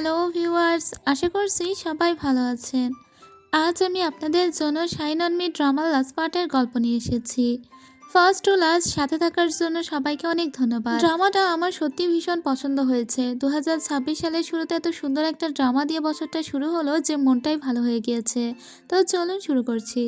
Hello viewers, আশা করছি সবাই ভালো আছেন। আজ আমি আপনাদের জন্য shine on me drummer last পার্টের গল্প নিয়ে এসেছি। ফার্স্ট টু লাস্ট সাথে থাকার জন্য সবাইকে অনেক ধন্যবাদ। ড্রামাটা আমার সত্যি ভীষণ পছন্দ হয়েছে। 2026 সালের শুরুতে এত সুন্দর একটা ড্রামা দিয়ে বছরটা শুরু হলো যে মনটাই ভালো হয়ে গিয়েছে। তো চলুন শুরু করছি।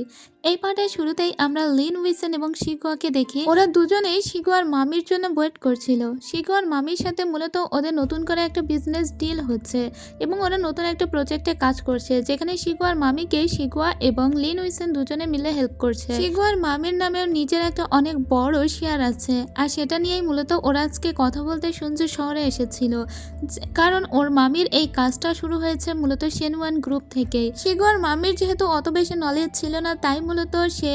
এই পার্টের শুরুতেই আমরা লিন উইসেন এবং শিগুয়াকে দেখি। ওরা দুজনেই শিগুয়ার মামির জন্য ওয়েট করছিল। শিগুয়ার মামির সাথে মূলত ওদের নতুন করে একটা বিজনেস ডিল হচ্ছে এবং ওরা নতুন একটা প্রজেক্টে কাজ করছে, যেখানে শিগুয়ার মামিকে শিগুয়া এবং লিন উইসেন দুজনে মিলে হেল্প করছে। শিগুয়ার মামির নামেও নিজের একটা অনেক বড় শেয়ার আছে, আর সেটা নিয়েই মূলত ওরা আজকে কথা বলতে সুঞ্জু শহরে এসেছিল, কারণ ওর মামির এই কাজটা শুরু হয়েছে মূলত শেনওয়ান গ্রুপ থেকেই। শিগুয়ার মামির যেহেতু অত বেশি নলেজ ছিল না, তাই মূলত সে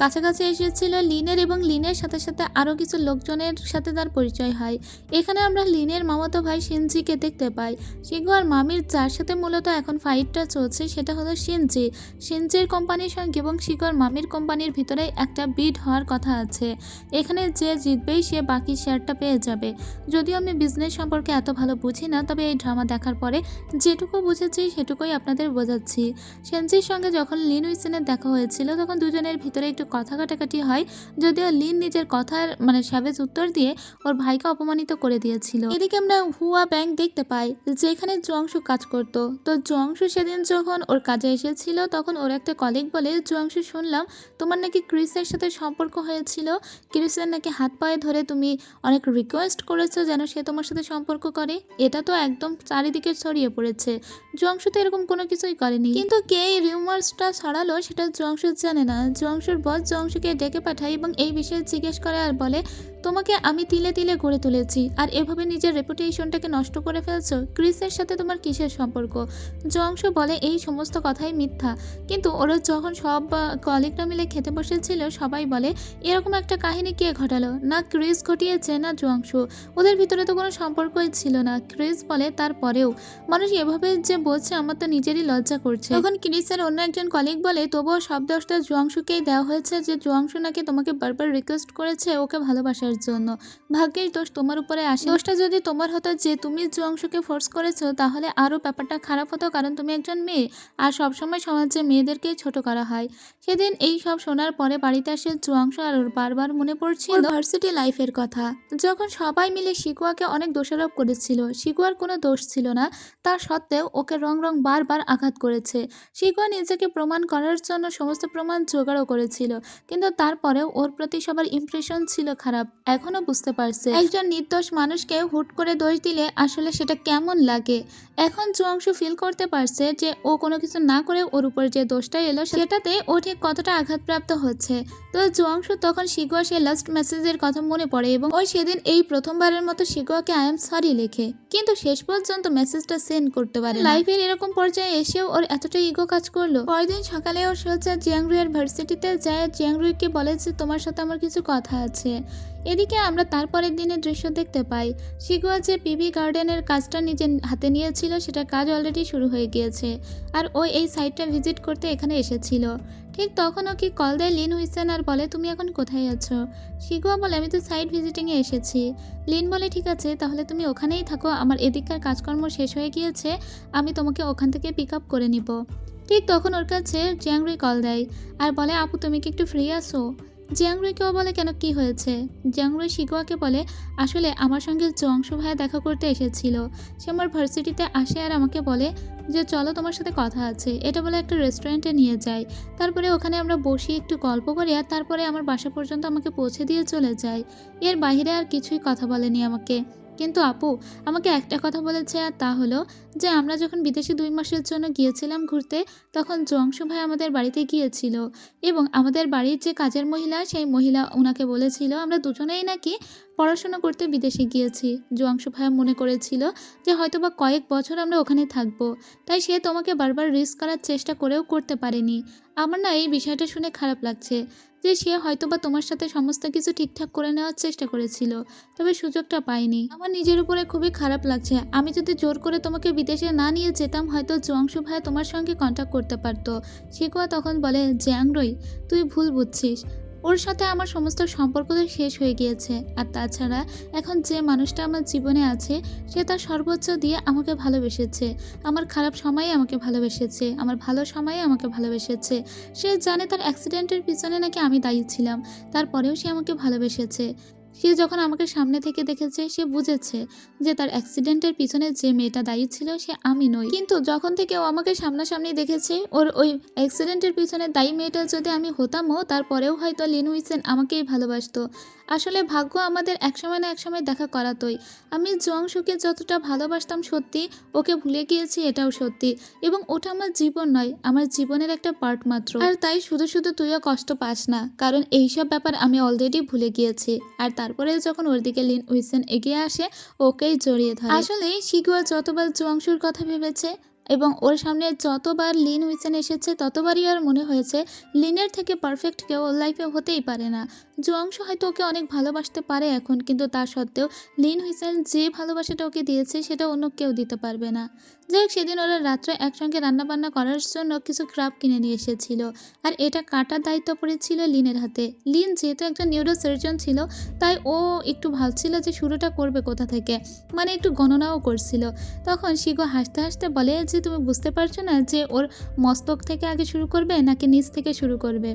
কাছাকাছি এসেছিল লিনের, এবং লিনের সাথে সাথে আরও কিছু লোকজনের সাথে তার পরিচয় হয়। এখানে আমরা লিনের মামাতো ভাই শিনজিকে দেখতে পাই। শিগুয়ার মামির যার সাথে মূলত এখন ফাইটটা চলছে সেটা হলো শিনজি। শিনজির কোম্পানির সঙ্গে এবং শিগুয়ার মামির কোম্পানির ভিতরে একটা বিড হওয়ার কথা আছে। এখানে যে জিতবেই সে বাকি শেয়ারটা পেয়ে যাবে। যদিও আমি বিজনেস সম্পর্কে এত ভালো বুঝি না, তবে এই ড্রামা দেখার পরে যেটুকু বুঝেছি সেটুকুই আপনাদের বোঝাচ্ছি। শিনজির সঙ্গে যখন লিন উইসেনের দেখা হয়েছিল তখন দুজনের ভিতরে একটু কথা কাটাকাটি হয়, যদিও লিন নিজের কথার সাবেজ উত্তর দিয়ে ওর ভাইকে অপমানিত করে দিয়েছিল। এদিকে আমরা হুয়া ব্যাংক দেখতে পাই, যেখানে জুয়াংশু কাজ করত। তো জুয়াংশু সেদিন যখন ওর কাজে এসেছিল তখন ওর একটা কলিগ বলে, জুয়াংশু শুনলাম তোমার নাকি ক্রিসের সাথে সম্পর্ক হয়েছিল, ক্রিসের নাকি হাত পায়ে ধরে তুমি অনেক রিকোয়েস্ট করেছো যেন সে তোমার সাথে সম্পর্ক করে। এটা তো একদম চারিদিকে ছড়িয়ে পড়েছে। জুয়াংশু তো এরকম কোনো কিছুই করেনি, কিন্তু কে এই রিউমার্সটা ছড়ালো সেটা জুয়াংশু জানে না। জুয়াংশুর বস জুয়াংশুকে ডেকে পাঠায় এবং এই বিষয়ে জিজ্ঞেস করে আর বলে, তোমাকে আমি তিলে তিলে গড়ে তুলেছি, আর এভাবে নিজের রেপুটেশনটাকে নষ্ট করে ফেলছো। ক্রিসের সাথে তোমার কিসের সম্পর্ক? জুয়াংশু বলে এই সমস্ত কথাই মিথ্যা, কিন্তু ওরা যখন সব কলিগরা মিলে খেতে বসেছিল সবাই বলে এরকম একটা কাহিনী কে ঘটালো? না ক্রিস ঘটিয়েছে না জুয়াংশু, ওদের ভিতরে তো কোনো সম্পর্কই ছিল না। ক্রিস বলে তারপরেও মানুষ এভাবে যে বলছে আমার তো নিজেরই লজ্জা করছে। তখন ক্রিসের অন্য একজন কলিগ বলে তবুও সব দোষটা জুয়াংশুকেই দেওয়া হয়েছে, যে জুয়াংশু নাকি তোমাকে বারবার রিকোয়েস্ট করেছে ওকে ভালোবাসার জন্য। ভাগ্যের দোষ তোমার উপরে আসে। দোষটা যদি তোমার হতো যে তুমি জুয়াংশুকে ফোর্স করেছো, তাহলে আরও ব্যাপারটা খারাপ হতো, কারণ তুমি একজন মেয়ে আর সবসময় সমাজে মেয়েদেরকেই ছোট করা হয়। সেদিন এই সব শোনার পরে বাড়িতে আসে জুয়াংশু, আর ওর বারবার মনে পড়ছিল ভার্সিটি লাইফের কথা, যখন সবাই মিলে শিকুয়াকে অনেক দোষারোপ করেছিল। শিকুয়ার কোনো দোষ ছিল না, তা সত্ত্বেও ওকে রং বারবার আঘাত করেছে। শিকুয়া নিজেকে প্রমাণ করার জন্য সমস্ত প্রমাণ জোগাড়ও করেছিল, কিন্তু তারপরেও ওর প্রতি সবার ইমপ্রেশন ছিল খারাপ। এখনো বুঝতে পারছে একজন নির্দোষ মানুষকে হুট করে দোষ দিলে আসলে সেটা কেমন লাগে। এখন জুয়াংশু ফিল করতে পারছে যে ও কোনো কিছু না করে ওর উপর যে দোষটা এলো সেটাতে ও ঠিক কতটা আঘাতপ্রাপ্ত হচ্ছে। তো জুয়াংশু তখন শিগুয়া সে লাস্ট মেসেজের কথা মনে পড়ে এবং ওই সেদিন এই প্রথমবারের মতো শিগুয়াকে আই এম সরি লেখে, কিন্তু শেষ পর্যন্ত মেসেজটা সেন্ড করতে পারে। লাইফের এরকম পর্যায়ে এসেও ওর এতটা ইগো কাজ করলো। পরদিন সকালে ওর সোজা জিয়াংরুইয়ের ভার্সিটিতে যায়, জিয়াংরুইকে বলে যে তোমার সাথে আমার কিছু কথা আছে। এদিকে আমরা তারপরের দিনের দৃশ্য দেখতে পাই, শিগুয়া যে পিভি গার্ডেনের কাজটা নিজের হাতে নিয়েছিল সেটার কাজ অলরেডি শুরু হয়ে গিয়েছে, আর ও এই সাইটটা ভিজিট করতে এখানে এসেছিল। ঠিক তখন ওকে কল দেয় লিন হুইসেন আর বলে তুমি এখন কোথায় আছো? শিগুয়া বলে আমি তো সাইট ভিজিটিংয়ে এসেছি। লিন বলে ঠিক আছে, তাহলে তুমি ওখানেই থাকো, আমার এদিককার কাজকর্ম শেষ হয়ে গিয়েছে, আমি তোমাকে ওখান থেকে পিক আপ করে নিব। ঠিক তখন ওর কাছে জিয়াংরুই কল দেয় আর বলে আপু তুমি কি একটু ফ্রি আসো? জিয়াংরুইকেও বলে কেন, কি হয়েছে? জিয়াংরুই শিগুয়াকে বলে আসলে আমার সঙ্গে জংশু ভাইয়া দেখা করতে এসেছিল, সে আমার ভার্সিটিতে আসে আর আমাকে বলে যে চলো তোমার সাথে কথা আছে। এটা বলে একটা রেস্টুরেন্টে নিয়ে যায়, তারপরে ওখানে আমরা বসি একটু গল্প করি, আর তারপরে আমার বাসা পর্যন্ত আমাকে পৌঁছে দিয়ে চলে যায়। এর বাইরে আর কিছুই কথা বলেনি আমাকে। কিন্তু আপু আমাকে একটা কথা বলেছে, আর তা হলো যে আমরা যখন বিদেশে 2 মাসের জন্য গিয়েছিলাম ঘুরতে, তখন জংশু ভাই আমাদের বাড়িতে গিয়েছিল এবং আমাদের বাড়ির যে কাজের মহিলা সেই মহিলা ওনাকে বলেছিল আমরা দুজনেই নাকি পড়াশোনা করতে বিদেশে গিয়েছি। জংশু ভাই মনে করেছিল যে হয়তোবা কয়েক বছর আমরা ওখানে থাকবো, তাই সে তোমাকে বারবার রিস্ক করার চেষ্টা করেও করতে পারেনি। আমার না এই বিষয়টা শুনে খারাপ লাগছে যে সে হয়তোবা তোমার সাথে সমস্ত কিছু ঠিকঠাক করে নেওয়ার চেষ্টা করেছিল, তবে সুযোগটা পাইনি। আমার নিজের উপরে খুবই খারাপ লাগছে। আমি যদি জোর করে তোমাকে বিদেশে না নিয়ে যেতাম, হয়তো জংশু ভাই তোমার সঙ্গে কন্ট্যাক্ট করতে পারতো। শিকুয়া তখন বলে জিয়াংরুই তুই ভুল বুঝছিস, ওর সাথে আমার সমস্ত সম্পর্ক তো শেষ হয়ে গিয়েছে। আর তাছাড়া এখন যে মানুষটা আমার জীবনে আছে সে তার সর্বোচ্চ দিয়ে আমাকে ভালোবেসেছে। আমার খারাপ সময়ে আমাকে ভালোবেসেছে, আমার ভালো সময়ে আমাকে ভালোবেসেছে। সে জানে তার অ্যাক্সিডেন্টের পিছনে নাকি আমি দায়ী ছিলাম, তারপরেও সে আমাকে ভালোবেসেছে। সে যখন আমাকে সামনে থেকে দেখেছে সে বুঝেছে যে তার অ্যাক্সিডেন্টের পিছনে যে মেয়েটা দায়ী ছিল সে আমি নই। কিন্তু যখন থেকে ও আমাকে সামনাসামনি দেখেছে ওর ওই অ্যাক্সিডেন্টের পিছনে দায়ী মেয়েটা যদি আমি হতামও তারপরেও হয়তো লিন হুইসেন আমাকেই ভালোবাসতো। আসলে ভাগ্য আমাদের একসময় না একসময় দেখা করাতোই। আমি জংশুকে যতটা ভালোবাসতাম সত্যি, ওকে ভুলে গিয়েছি এটাও সত্যি। এবং ওটা আমার জীবন নয়, আমার জীবনের একটা পার্ট মাত্র। আর তাই শুধু শুধু তুইও কষ্ট পাস না, কারণ এইসব ব্যাপার আমি অলরেডি ভুলে গিয়েছি। আর তারপরে যখন ওর দিকে লিন উইসেন এগিয়ে আসে ওকেই জড়িয়ে ধরে। আসলে শিগুয়া যতবার জংশুর কথা ভেবেছে এবং ওর সামনে যতবার লিন উইসেন এসেছে ততবারই আর মনে হয়েছে লিনের থেকে পারফেক্ট কেউ ওর লাইফে হতেই পারে না। জংশু হয়তো ওকে অনেক ভালোবাসতে পারে এখন, কিন্তু তা সত্ত্বেও লিন হুইসেন যে ভালোবাসাটা ওকে দিয়েছে সেটা অন্য কেউ দিতে পারবে না। যাই হোক, সেদিন ওরা রাত্রে একসঙ্গে রান্নাবান্না করার জন্য কিছু ক্রাব কিনে নিয়ে এসেছিল আর এটা কাটার দায়িত্ব পড়েছিল লিনের হাতে। লিন যেহেতু একজন নিউরো সার্জন ছিল তাই ও একটু ভাবছিল যে শুরুটা করবে কোথা থেকে, মানে একটু গণনাও করছিল। তখন শিগো হাসতে হাসতে বলে যে তুমি বুঝতে পারছো না যে ওর মস্তক থেকে আগে শুরু করবে নাকি নিচ থেকে শুরু করবে।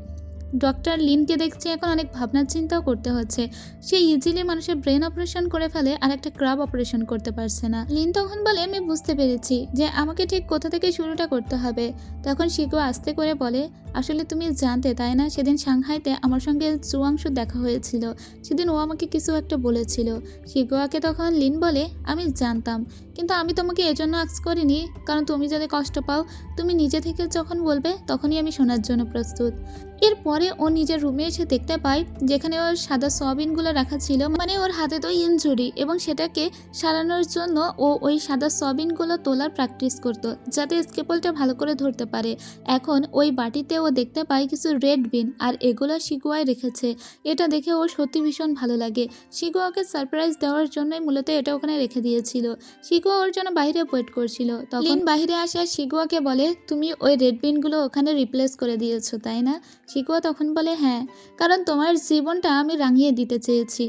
ডক্টর লিনকে দেখছি এখন অনেক ভাবনা চিন্তাও করতে হচ্ছে। সে ইজিলি মানুষের ব্রেন অপারেশন করে ফেলে আর একটা ক্রাব অপারেশন করতে পারছে না। লিন তখন বলে আমি বুঝতে পেরেছি যে আমাকে ঠিক কোথা থেকে শুরুটা করতে হবে। তখন শিগো আস্তে করে বলে আসলে তুমি জানতে তাই না, সেদিন সাংহাইতে আমার সঙ্গে জুয়াংশু দেখা হয়েছিল, সেদিন ও আমাকে কিছু একটা বলেছিল। শিগোয়াকে তখন লিন বলে আমি জানতাম, কিন্তু আমি তোমাকে এজন্য আক্স করিনি, কারণ তুমি যদি কষ্ট পাও তুমি নিজে থেকে যখন বলবে তখনই আমি শোনার জন্য প্রস্তুত। এরপরে ও নিজের রুমে এসে দেখতে পায় যেখানে ওর সাদা সয়াবিনগুলো রাখা ছিল, মানে ওর হাতে তো ইনজুরি, এবং সেটাকে সারানোর জন্য ও ওই সাদা সয়াবিনগুলো তোলার প্র্যাকটিস করতো যাতে স্কেপলটা ভালো করে ধরতে পারে। এখন ওই বাটিতে ও দেখতে পায় কিছু রেড বিন আর এগুলো শিগুয়ায় রেখেছে। এটা দেখে ওর সত্যি ভীষণ ভালো লাগে। শিগুয়াকে সারপ্রাইজ দেওয়ার জন্যই মূলত এটা ওখানে রেখে দিয়েছিল। শিগুয়া ওর জন্য বাইরে ওয়েট করছিল। তখন বাইরে আসে শিগুয়াকে বলে তুমি ওই রেড বিনগুলো ওখানে রিপ্লেস করে দিয়েছো তাই না? শিগুয়া তখন বলে হ্যাঁ, কারণ তোমার জীবনটা আমি রাঙিয়ে দিতে চেয়েছি।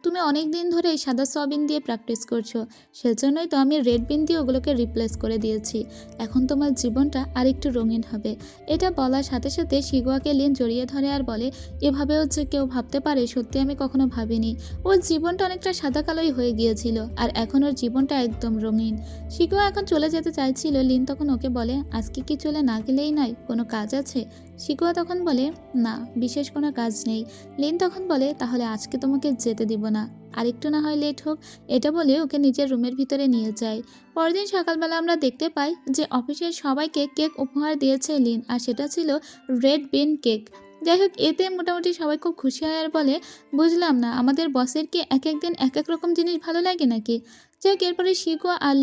তুমি অনেক দিন ধরে এই সাদা সয়াবিন দিয়ে প্র্যাকটিস করছো, সেজন্যই তো আমি রেড বিন দিয়ে ওগুলোকে রিপ্লেস করে দিয়েছি। এখন তোমার জীবনটা আরেকটু রঙিন হবে। এটা বলার সাথে সাথে শিগুয়াকে লিন জড়িয়ে ধরে আর বলে এভাবেও যে কেউ ভাবতে পারে সত্যি আমি কখনো ভাবিনি। ওর জীবনটা অনেকটা সাদা কালোই হয়ে গিয়েছিল আর এখন ওর জীবনটা একদম রঙিন। শিগুয়া এখন চলে যেতে চাইছিল, লিন তখন ওকে বলে আজকে কি চলে না গেলেই নয়, কোনো কাজ আছে? শিগুয়া তখন বলে না, বিশেষ কোনো কাজ নেই। লিন তখন বলে তাহলে আজকে তোমাকে যেতে দিব না, আরেকটু না হয় লেট হোক। এটা বলে ওকে নিজের রুমের ভিতরে নিয়ে যায়। পরদিন সকালবেলা আমরা দেখতে পাই যে অফিসের সবাইকে কেক উপহার দিয়েছে লিন, আর সেটা ছিল রেড বিন কেক। যাই হোক, এতে মোটামুটি সবাই খুব খুশি হয় আর বলে বুঝলাম না আমাদের বসের কি এক একদিন এক এক রকম জিনিস ভালো লাগে নাকি। যাই হোক, এরপরে শিগুয়া আর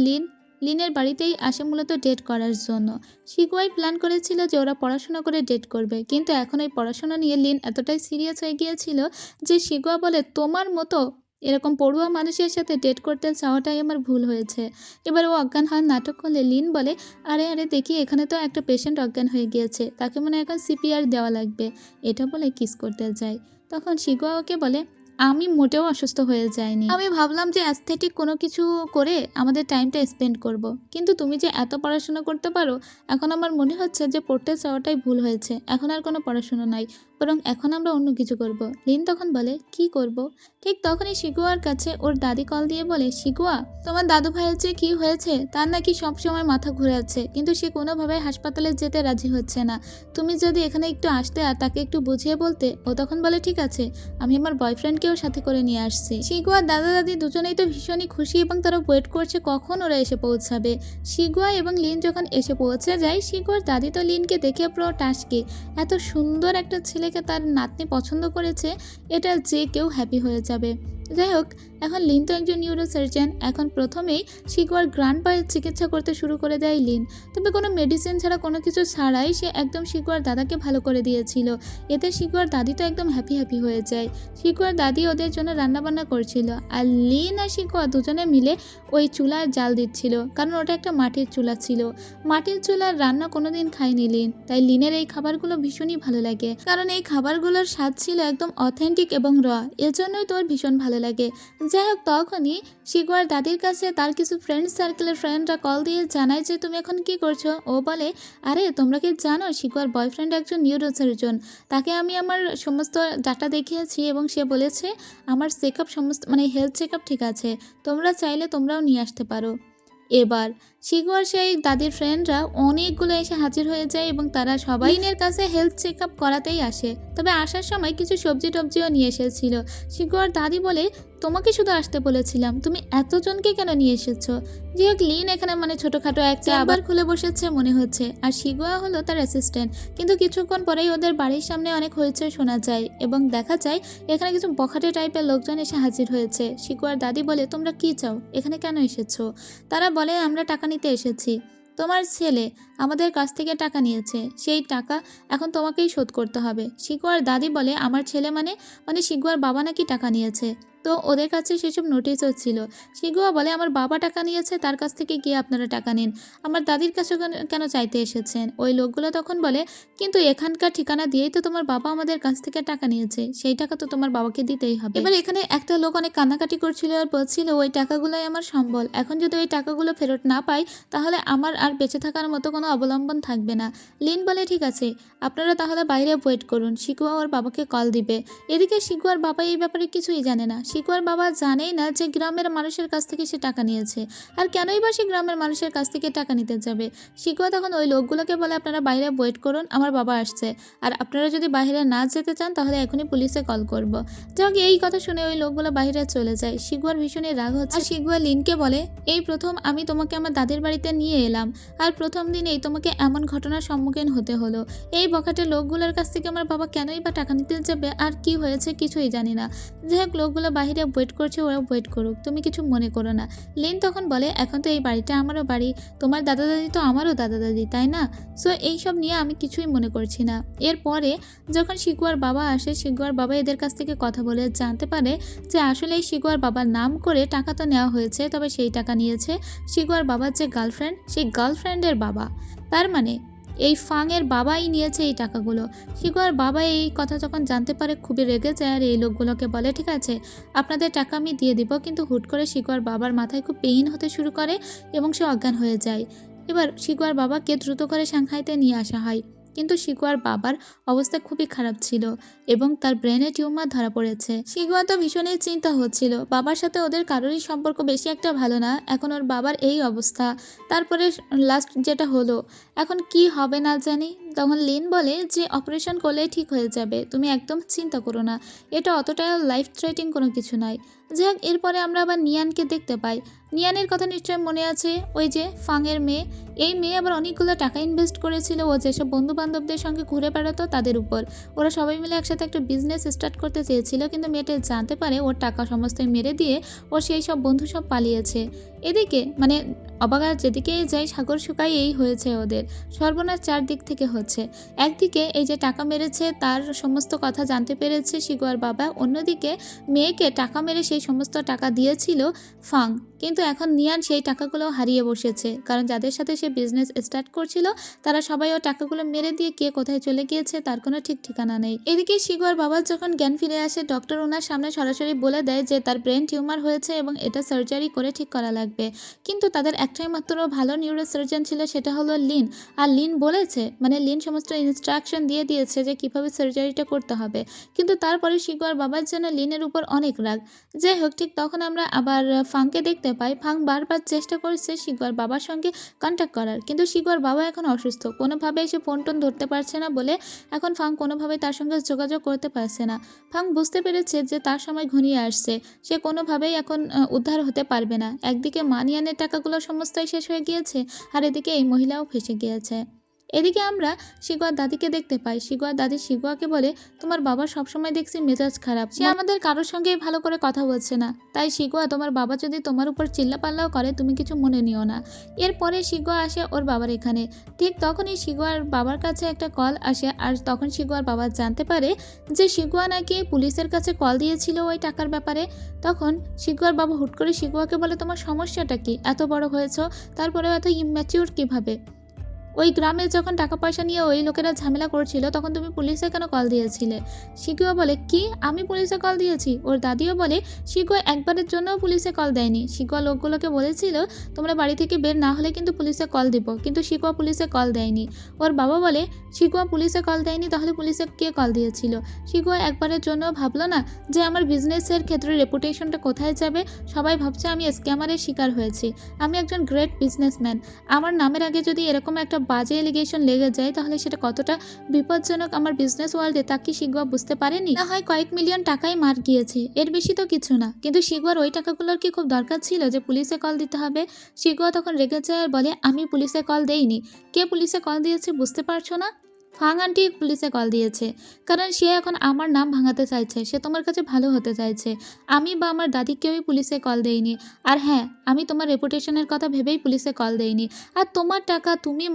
লিনের বাড়িতেই আসে মূলত ডেট করার জন্য। শিগুয়াই প্ল্যান করেছিল যে ওরা পড়াশোনা করে ডেট করবে, কিন্তু এখন ওই পড়াশোনা নিয়ে লিন এতটাই সিরিয়াস হয়ে গিয়েছিল যে শিগুয়া বলে তোমার মতো এরকম পড়ুয়া মানুষের সাথে ডেট করতে চাওয়াটাই আমার ভুল হয়েছে। এবার ও অজ্ঞান হওয়ার নাটক করলে লিন বলে আরে আরে দেখি এখানে তো একটা পেশেন্ট অজ্ঞান হয়ে গিয়েছে, তাকে মনে এখন সিপিআর দেওয়া লাগবে। এটা বলে কিস করতে যায়। তখন শিগুয়া ওকে বলে আমি মোটেও অসুস্থ হয়ে যাইনি, আমি ভাবলাম যে অ্যাস্থেটিক কোনো কিছু করে আমাদের টাইমটা স্পেন্ড করব। কিন্তু তুমি যে এত পড়াশোনা করতে পারো, এখন আমার মনে হচ্ছে যে পড়তে চাওয়াটাই ভুল হয়েছে। এখন আর কোনো পড়াশোনা নাই, বরং এখন আমরা অন্য কিছু করব। লিন তখন বলে কি করব? ঠিক তখনই শিগুয়ার কাছে ওর দাদি কল দিয়ে বলে শিগুয়া, তোমার দাদু ভাইয়ের যে কি হয়েছে, তার নাকি সবসময় মাথা ঘুরাচ্ছে, কিন্তু সে কোনোভাবে হাসপাতালে যেতে রাজি হচ্ছে না। তুমি যদি এখানে একটু আসতে আর তাকে একটু বুঝিয়ে বলতে। ও তখন বলে ঠিক আছে, আমি আমার বয়ফ্রেন্ডকেও সাথে করে নিয়ে আসছি। শিগুয়া দাদা দাদি দুজনেই তো ভীষণই খুশি এবং তারা ওয়েট করছে কখন ওরা এসে পৌঁছাবে। শিগুয়া এবং লিন যখন এসে পৌঁছে যায়, শিগুয়ার দাদি তো লিনকে দেখে পুরো টাসকে। এত সুন্দর একটা ছেলেকে তার নাতনি পছন্দ করেছে, এটা যে কেউ হ্যাপি হয়ে যাবে। যাই হোক, এখন লিন তো একজন নিউরোসার্জন। এখন প্রথমেই শিকোয়ার গ্র্যান্ডপায়ের চিকিৎসা করতে শুরু করে দেয় লিন। তবে কোনো মেডিসিন ছাড়া কোনো কিছু ছাড়াই সে একদম শিকোয়ার দাদাকে ভালো করে দিয়েছিল। এতে শিকোয়ার দাদি তো একদম হ্যাপি হয়ে যায়। শিকোয়ার দাদি ওদের জন্য রান্নাবান্না করছিল, আর লিন আর শিকোয়া দুজনে মিলে ওই চুলায় জাল দিচ্ছিল, কারণ ওটা একটা মাটির চুলা ছিল। মাটির চুলার রান্না কোনোদিন খায়নি লিন, তাই লিনের এই খাবারগুলো ভীষণই ভালো লাগে, কারণ এই খাবারগুলোর স্বাদ ছিল একদম অথেন্টিক এবং র। এজন্যই তোর ভীষণ ভালো লাগে। যাই হোক, তখনই শিকোয়ার দাদির কাছে তার কিছু ফ্রেন্ড সার্কেলের ফ্রেন্ডরা কল দিয়ে জানায় যে তুমি এখন কি করছো। ও বলে, আরে তোমরা কি জানো শিকোয়ার বয়ফ্রেন্ড একজন নিউরোসার্জন, তাকে আমি আমার সমস্ত ডাটা দেখিয়েছি এবং সে বলেছে আমার চেক আপ সমস্ত হেলথ চেক আপ ঠিক আছে, তোমরা চাইলে তোমরাও নিয়ে আসতে পারো। এবার শিকোয়ার সেই দাদির ফ্রেন্ডরা অনেকগুলো এসে হাজির হয়ে যায় এবং তারা সবাই লিনের কাছে হেলথ চেক আপ করাতেই আসে। তবে আসার সময় কিছু সবজি টবজিও নিয়ে এসেছিল। শিকোয়ার দাদি বলে, তোমাকে শুধু আসতে বলেছিলাম, তুমি এতজনকে কেন নিয়ে এসেছো? যে হোক, লিন এখানে ছোটোখাটো একটা আবার খুলে বসেছে মনে হচ্ছে, আর শিকোয়া হলো তার অ্যাসিস্ট্যান্ট। কিন্তু কিছুক্ষণ পরেই ওদের বাড়ির সামনে অনেক হইচই শোনা যায় এবং দেখা যায় এখানে কিছু বখাটে টাইপের লোকজন এসে হাজির হয়েছে। শিকোয়ার দাদি বলে, তোমরা কি চাও, এখানে কেন এসেছো? তারা বলে, আমরা টাকা নিতে এসেছি। তোমার ছেলে আমাদের কাছ থেকে টাকা নিয়েছে, সেই টাকা এখন তোমাকেই শোধ করতে হবে। শিকোয়ার দাদি বলে, আমার ছেলে শিকোয়ার বাবা নাকি টাকা নিয়েছে, তো ওদের কাছে সেসব নোটিশও ছিল। শিকোয়া বলে, আমার বাবা টাকা নিয়েছে, তার কাছ থেকে গিয়ে আপনারা টাকা নিন, আমার দাদির কাছে কেন চাইতে এসেছেন? ওই লোকগুলো তখন বলে, কিন্তু এখানকার ঠিকানা দিয়েই তো তোমার বাবা আমাদের কাছ থেকে টাকা নিয়েছে, সেই টাকা তো তোমার বাবাকে দিতেই হবে। এবার এখানে একটা লোক অনেক কান্নাকাটি করছিল আর বলছিল, ওই টাকাগুলোই আমার সম্বল, এখন যদি ওই টাকাগুলো ফেরত না পাই তাহলে আমার আর বেঁচে থাকার মতো কোনো অবলম্বন থাকবে না। লিন বলে, ঠিক আছে, আপনারা তাহলে বাইরে ওয়েট করুন, শিকোয়া ওর বাবাকে কল দিবে। এদিকে শিকোয়ার বাবা এই ব্যাপারে কিছুই জানে না। শিকোয়ার বাবা জানেই না যে গ্রামের মানুষের কাছ থেকে সে টাকা নিয়েছে, আর কেনই বা সে গ্রামের মানুষের কাছ থেকে টাকা নিতে যাবে। শিকোয়া তখন ওই লোকগুলোকে বলে, আপনারা বাইরে ওয়েট করুন, আমার বাবা আসছে, আর আপনারা যদি বাইরে না যেতে চান তাহলে এখনই পুলিশে কল করব। যাক, এই কথা শুনে ওই লোকগুলো বাইরে চলে যায়। শিকোয়ার ভীষণই রাগ হচ্ছে। আর শিকোয়া লিনকে বলে, এই প্রথম আমি তোমাকে আমার দাদির বাড়িতে নিয়ে এলাম, আর প্রথম দিনেই তোমাকে এমন ঘটনার সম্মুখীন হতে হলো। এই বখাটে লোকগুলোর কাছ থেকে আমার বাবা কেনই বা টাকা নিতে যাবে, আর কি হয়েছে কিছুই জানি না। যাই হোক, লোকগুলো বাইরে ওয়েট করছে, ওরা ওয়েট করুক, তুমি কিছু মনে করো না। লিন তখন বলে, এখন তো এই বাড়িটা আমারও বাড়ি, তোমার দাদা দাদি তো আমারও দাদা দাদি, তাই না? সো এইসব নিয়ে আমি কিছুই মনে করছি না। এরপরে যখন শিকোয়ার বাবা আসে, শিকোয়ার বাবা এদের কাছ থেকে কথা বলে জানতে পারে যে আসলে এই শিকোয়ার বাবার নাম করে টাকা তো নেওয়া হয়েছে, তবে সেই টাকা নিয়েছে শিকোয়ার বাবার যে গার্লফ্রেন্ড, সেই গার্লফ্রেন্ডের বাবা। তার মানে এই ফাংয়ের বাবাই নিয়েছে এই টাকাগুলো। শিকোয়ার বাবা এই কথা যখন জানতে পারে খুবই রেগে যায়, আর এই লোকগুলোকে বলে, ঠিক আছে, আপনাদের টাকা আমি দিয়ে দিব। কিন্তু হুট করে শিকোয়ার বাবার মাথায় খুব পেইন হতে শুরু করে এবং সে অজ্ঞান হয়ে যায়। এবার শিকোয়ার বাবাকে দ্রুত করে সাংহাইতে নিয়ে আসা হয়, কিন্তু শিকোয়ার বাবার অবস্থা খুবই খারাপ ছিল এবং তার ব্রেনে টিউমার ধরা পড়েছে। শিকোয়া তো ভীষণই চিন্তা হচ্ছিল, বাবার সাথে ওদের কারোরই সম্পর্ক বেশি একটা ভালো না, এখন ওর বাবার এই অবস্থা, তারপরে লাস্ট যেটা হলো, এখন কি হবে না জানি। তখন লিন বলে যে অপারেশন করলেই ঠিক হয়ে যাবে, তুমি একদম চিন্তা করো না, এটা অতটা লাইফ থ্রেটিং কোনো কিছু নয়। যাক, এরপরে আমরা আবার নিয়ানকে দেখতে পাই। নিয়ানের কথা নিশ্চয় মনে আছে, ওই যে ফাংয়ের মেয়ে। এই মেয়ে আবার অনেকগুলো টাকা ইনভেস্ট করেছিল ও যেসব বন্ধু বান্ধবদের সঙ্গে ঘুরে বেড়াতো তাদের উপর। ওরা সবাই মিলে একসাথে একটা বিজনেস স্টার্ট করতে চেয়েছিল, কিন্তু মেয়েটা জানতে পারে ওর টাকা সমস্তই মেরে দিয়ে ওর সেই সব বন্ধু সব পালিয়েছে। এদিকে অবাগার যেদিকেই যায় সাগর শুকাই এই হয়েছে ওদের, সর্বনাশ চারদিক থেকে হচ্ছে। একদিকে এই যে টাকা মেরেছে তার সমস্ত কথা জানতে পেরেছে শিকোয়ার বাবা, অন্যদিকে মেয়েকে টাকা মেরে সেই সমস্ত টাকা দিয়েছিল ফাং, কিন্তু এখন নিয়ান সেই টাকাগুলো হারিয়ে বসেছে, কারণ যাদের সাথে সে বিজনেস স্টার্ট করছিল তারা সবাই ও টাকাগুলো মেরে দিয়ে কে কোথায় চলে গিয়েছে তার কোনো ঠিক ঠিকানা নেই। এদিকে শিকোয়ার বাবার যখন জ্ঞান ফিরে আসে, ডক্টর ওনার সামনে সরাসরি বলে দেয় যে তার ব্রেন টিউমার হয়েছে এবং এটা সার্জারি করে ঠিক করা লাগবে। কিন্তু তাদের একটাই মাত্র ভালো নিউরোসার্জন ছিল, সেটা হলো লিন। আর লিন বলেছে, লিন সমস্ত ইনস্ট্রাকশন দিয়ে দিয়েছে যে কিভাবে সার্জারিটা করতে হবে, কিন্তু তারপরে শিকোয়ার বাবার জন্য লিনের উপর অনেক রাগ। যাই হোক, ঠিক তখন আমরা আবার ফাংকে দেখতে পাই। ফাং বারবার চেষ্টা করছে শিকোয়ার বাবার সঙ্গে কন্ট্যাক্ট করার, কিন্তু শিকোয়ার বাবা এখন অসুস্থ, কোনোভাবেই সে ফোন টোন ধরতে পারছে না বলে এখন ফাং কোনোভাবেই তার সঙ্গে যোগাযোগ করতে পারছে না। ফাং বুঝতে পেরেছে যে তার সময় ঘনিয়ে আসছে, সে কোনোভাবেই এখন উদ্ধার হতে পারবে না। একদিকে মানিয়ানের টাকাগুলো সমস্তই শেষ হয়ে গিয়েছে, আর এদিকে এই মহিলাও ফেসে গিয়েছে। এদিকে আমরা শিগুয়ার দাদিকে দেখতে পাই। শিগুয়ার দাদি শিগুয়াকে বলে, তোমার বাবা সবসময় দেখছি মেজাজ খারাপ, সে আমাদের কারোর সঙ্গেই ভালো করে কথা বলছে না। তাই শিগুয়া, তোমার বাবা যদি তোমার উপর চিল্লাপাল্লাও করে তুমি কিছু মনে নিও না। এরপরে শিগুয়া আসে ওর বাবার এখানে। ঠিক তখনই শিগুয়ার বাবার কাছে একটা কল আসে, আর তখন শিগুয়ার বাবা জানতে পারে যে শিগুয়া নাকি পুলিশের কাছে কল দিয়েছিল ওই টাকার ব্যাপারে। তখন শিগুয়ার বাবা হুট করে শিগুয়াকে বলে, তোমার সমস্যাটা কি, এত বড় হয়েছ তারপরেও এত ইম্যাচিউর কিভাবে? ওই গ্রামে যখন টাকা পয়সা নিয়ে ওই লোকেরা ঝামেলা করছিল তখন তুমি পুলিশে কেন কল দিয়েছিলে? শিগুয়া বলে, কি আমি পুলিশে কল দিয়েছি? ওর দাদিও বলে, শিগুয়া একবারের জন্যও পুলিশে কল দেয়নি। শিগুয়া লোকগুলোকে বলেছিল তোমরা বাড়ি থেকে বের না হলে কিন্তু পুলিশে কল দিব, কিন্তু শিগুয়া পুলিশে কল দেয়নি। ওর বাবা বলে, শিগুয়া পুলিশে কল দেয়নি তাহলে পুলিশে কে কল দিয়েছিল? শিগুয়া একবারের জন্য ভাবলো না যে আমার বিজনেসের ক্ষেত্রে রেপুটেশনটা কোথায় যাবে? সবাই ভাবছে আমি স্ক্যামারের শিকার হয়েছি। আমি একজন গ্রেট বিজনেসম্যান। আমার নামের আগে যদি এরকম একটা বাজে এলিগেশন লেগে যায় তাহলে সেটা কতটা বিপজ্জনক আমার বিজনেস ওয়ার্ল্ডে, তা কি শিগুয়া বুঝতে পারেনি? না হয় কয়েক মিলিয়ন টাকাই মার গিয়েছে, এর বেশি তো কিছু না, কিন্তু শিগুয়ার ওই টাকাগুলোর কি খুব দরকার ছিল যে পুলিশে কল দিতে হবে? শিগুয়া তখন রেগে যায় আর বলে, আমি পুলিশে কল দেইনি। কে পুলিশে কল দিয়েছে বুঝতে পারছো না? ফাং আন্টি পুলিশে কল দিয়েছে, কারণ সে এখন আমার নাম ভাঙাতে চাইছে, সে তোমার কাছে ভালো হতে চাইছে। আমি বা আমার দাদি কেউই পুলিশে কল দেইনি। আর হ্যাঁ, আমি তোমার রেপুটেশনের কথা ভেবেই পুলিশে কল দেইনি। আর তোমার টাকা তুমি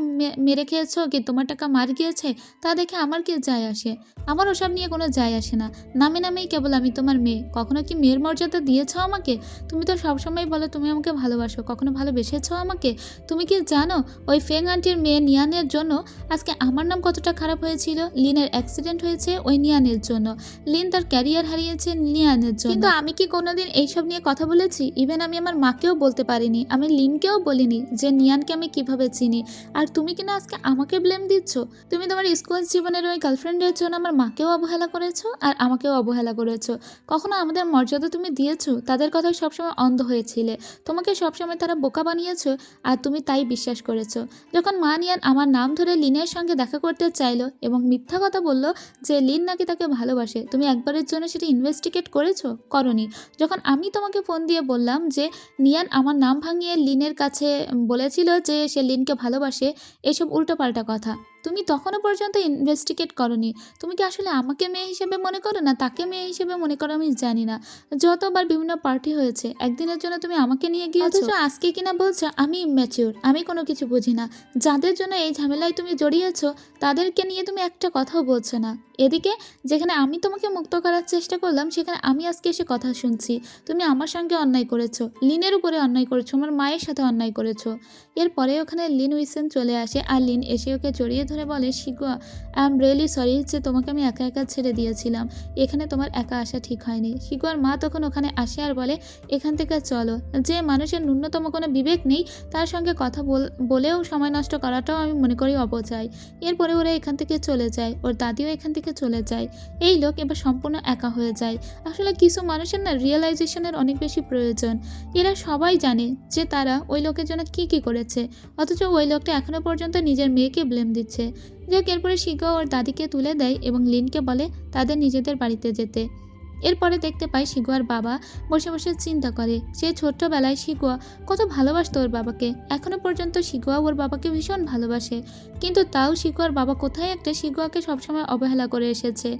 মেরে খেয়েছো কি তোমার টাকা মার গিয়েছে তা দেখে আমার কি যায় আসে? আমার ওসব নিয়ে কোনো যায় আসে না। নামে নামেই কেবল আমি তোমার মেয়ে, কখনো কি মেয়ের মর্যাদা দিয়েছো আমাকে? তুমি তো সবসময় বলো তুমি আমাকে ভালোবাসো, কখনো ভালোবেসেছো আমাকে? তুমি কি জানো ওই ফেং আন্টির মেয়ে নিয়ানের জন্য আজকে আমার নাম কতটা খারাপ হয়েছিল? লিনের অ্যাক্সিডেন্ট হয়েছে ওই নিয়ানের জন্য, লিন তার ক্যারিয়ার হারিয়েছে নিয়ানের জন্য। কিন্তু আমি কি কোনোদিন এইসব নিয়ে কথা বলেছি? ইভেন আমি আমার মাকেও বলতে পারিনি, আমি লিনকেও বলিনি যে নিয়ানকে আমি কিভাবে চিনি। আর তুমি কিনা আজকে আমাকে ব্লেম দিচ্ছ? তুমি তোমার স্কুল জীবনের ওই গার্লফ্রেন্ডের জন্য আমার মাকেও অবহেলা করেছো আর আমাকেও অবহেলা করেছো। কখনো আমাদের মর্যাদা তুমি দিয়েছো? তাদের কথায় সবসময় অন্ধ হয়েছিলে, তোমাকে সবসময় তারা বোকা বানিয়েছো আর তুমি তাই বিশ্বাস করেছো। যখন মা নিয়ান আমার নাম ধরে লিনের সঙ্গে দেখা করতে চাইলো এবং মিথ্যা কথা বলল যে লিন নাকি তাকে ভালোবাসে, তুমি একবারের জন্য সেটা ইনভেস্টিগেট করেছো? করনি। যখন আমি তোমাকে ফোন দিয়ে বললাম যে নিয়ান আমার নাম ভাঙিয়ে লিনের কাছে বলেছিল যে সে লিনকে ভালোবাসে, এসব উল্টোপাল্টা কথা, তুমি তখনও পর্যন্ত ইনভেস্টিগেট করনি। তুমি কি আসলে আমাকে মেয়ে হিসেবে মনে করো না তাকে মেয়ে হিসেবে মনে করো আমি জানি না। যতবার বিভিন্ন পার্টি হয়েছে একদিনের জন্য তুমি আমাকে নিয়ে গিয়েছো, অথচ আজকে কিনা বলছো আমি ইম্যাচিউর, আমি কোনো কিছু বুঝি না। যাদের জন্য এই ঝামেলায় তুমি জড়িয়েছো তাদেরকে নিয়ে তুমি একটা কথাও বলছো না। এদিকে যেখানে আমি তোমাকে মুক্ত করার চেষ্টা করলাম সেখানে আমি আজকে এসে কথা শুনছি তুমি আমার সঙ্গে অন্যায় করেছো, লিনের উপরে অন্যায় করেছো, আমার মায়ের সাথে অন্যায় করেছো। এরপরে ওখানে লিন উইসেন চলে আসে আর লিন এসে ওকে জড়িয়ে ধরে বলে, শিগুয়া আই এম রিয়েলি সরি যে তোমাকে আমি একা একা ছেড়ে দিয়েছিলাম, এখানে তোমার একা আসা ঠিক হয়নি। শিগুয়ার মা তখন ওখানে আসে আর বলে, এখান থেকে চলো। যে মানুষের ন্যূনতম কোনো বিবেক নেই তার সঙ্গে কথা বলেও সময় নষ্ট করাটাও আমি মনে করি অপচয়। এরপরে ওরা এখান থেকে চলে যায়, ওর দাদিও এখান থেকে চলে যায়। এই লোক এবার সম্পূর্ণ একা হয়ে যায়। আসলে কিছু মানুষের না রিয়েলাইজেশনের অনেক বেশি প্রয়োজন। এরা সবাই জানে যে তারা ওই লোকের জন্য কি করেছে, অথচ ওই লোকটা এখনো পর্যন্ত নিজের মেয়েকে ব্লেম দিচ্ছে। যাক, এরপরে শিগা ওর দাদিকে তুলে দেয় এবং লিনকে বলে তাদের নিজেদের বাড়িতে যেতে। এরপরে দেখতে পাই শিগুয়ার বাবা বসে বসে চিন্তা করে, সে ছোট্টবেলায় শিগুয়া কত ভালোবাসতো ওর বাবাকে, এখনো পর্যন্ত শিগুয়া ওর বাবাকে ভীষণ ভালোবাসে, কিন্তু তাও শিগুয়ার বাবা কোথায় একটা শিগুয়াকে সবসময় অবহেলা করে এসেছে।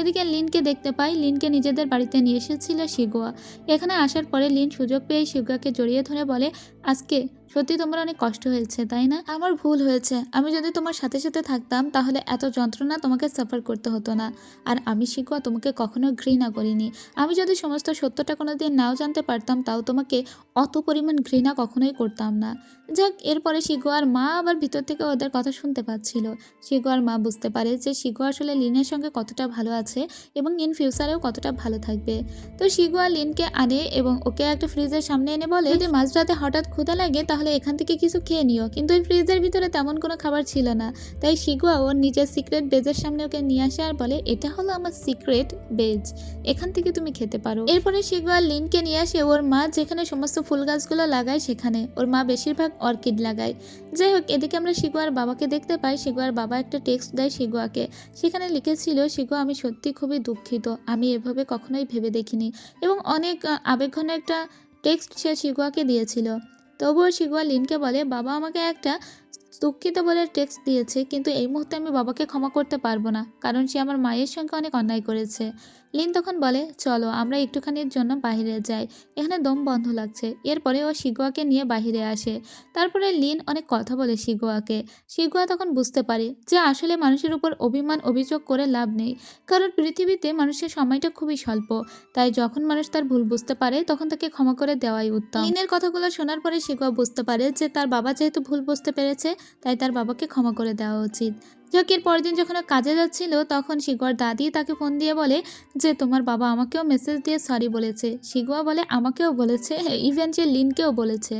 এদিকে লিনকে দেখতে পাই, লিনকে নিজেদের বাড়িতে নিয়ে এসেছিল শিগুয়া। এখানে আসার পরে লিন সুযোগ পেয়ে শিগুয়াকে জড়িয়ে ধরে বলে, আজকে সত্যি তোমার অনেক কষ্ট হয়েছে তাই না? আমার ভুল হয়েছে, আমি যদি তোমার সাথে সাথে থাকতাম তাহলে এত যন্ত্রণা তোমাকে সাফার করতে হতো না। আর আমি শিগুয়া তোমাকে কখনো ঘৃণা করিনি। আমি যদি সমস্ত সত্যটা কোনোদিন নাও জানতে পারতাম তাও তোমাকে অত পরিমাণ ঘৃণা কখনোই করতাম না। যাক, এরপরে শিগুয়ার মা আবার ভিতর থেকে ওদের কথা শুনতে পাচ্ছিল। শিগুয়ার মা বুঝতে পারে যে শিগুয়া আসলে লিনের সঙ্গে কতটা ভালো আছে এবং ইন ফিউচারেও কতটা ভালো থাকবে। তো শিগুয়া লিনকে আনে এবং ওকে একটা ফ্রিজের সামনে এনে বলে, যদি মাঝরাতে হঠাৎ ক্ষুধা লাগে তাহলে এখান থেকে কিছু খেয়ে নিও, কিন্তু ওই ফ্রিজের ভিতরে তেমন কোনো খাবার ছিল না। তাই শিগুয়া ওর নিজের সিক্রেট বেজের সামনে ওকে নিয়ে আসে আর বলে, এটা হলো আমার সিক্রেট বেজ, এখান থেকে তুমি খেতে পারো। এরপরে শিগুয়া লিনকে নিয়ে আসে ওর মা যেখানে সমস্ত ফুল গাছগুলো লাগায় সেখানে। ওর মা বেশিরভাগ অর্কিড লাগায়। যাই হোক, এদিকে আমরা শিগুয়ার বাবাকে দেখতে পাই। শিগুয়ার বাবা একটা টেক্সট দেয় শিগুয়াকে, সেখানে লিখেছিল, শিগুয়া আমি সত্যি খুবই দুঃখিত, আমি এভাবে কখনোই ভেবে দেখিনি, এবং অনেক আবেগঘন একটা টেক্সট সে শিগুয়াকে দিয়েছিল। তবুও শিগুয়া লিনকে বলে, বাবা আমাকে একটা দুঃখিত বলে টেক্সট দিয়েছে, কিন্তু এই মুহূর্তে আমি বাবাকে ক্ষমা করতে পারবো না, কারণ সে আমার মায়ের সঙ্গে অনেক অন্যায় করেছে। লিন তখন বলে, চলো আমরা একটুখানির জন্য বাইরে যাই, এখানে দম বন্ধ লাগছে। এরপরে ও শিগুয়াকে নিয়ে বাইরে আসে। তারপরে লিন অনেক কথা বলে শিগুয়াকে। শিগুয়া তখন বুঝতে পারে যে আসলে মানুষের উপর অভিযোগ করে লাভ নেই, কারণ পৃথিবীতে মানুষের সময়টা খুবই স্বল্প। তাই যখন মানুষ তার ভুল বুঝতে পারে তখন তাকে ক্ষমা করে দেওয়াই উত্তম। লিনের কথাগুলো শোনার পরে শিগুয়া বুঝতে পারে যে তার বাবা যেহেতু ভুল বুঝতে পেরেছে, তাই তার বাবাকে ক্ষমা করে দেওয়া উচিত। যাক, এর পরের দিন যখন ও কাজে যাচ্ছিল তখন শিগুয়ার দাদি তাকে ফোন দিয়ে বলে যে তোমার বাবা আমাকেও মেসেজ দিয়ে সরি বলেছে। শিগুয়া বলে আমাকেও বলেছে, ইভেন যে লিনকেও বলেছে।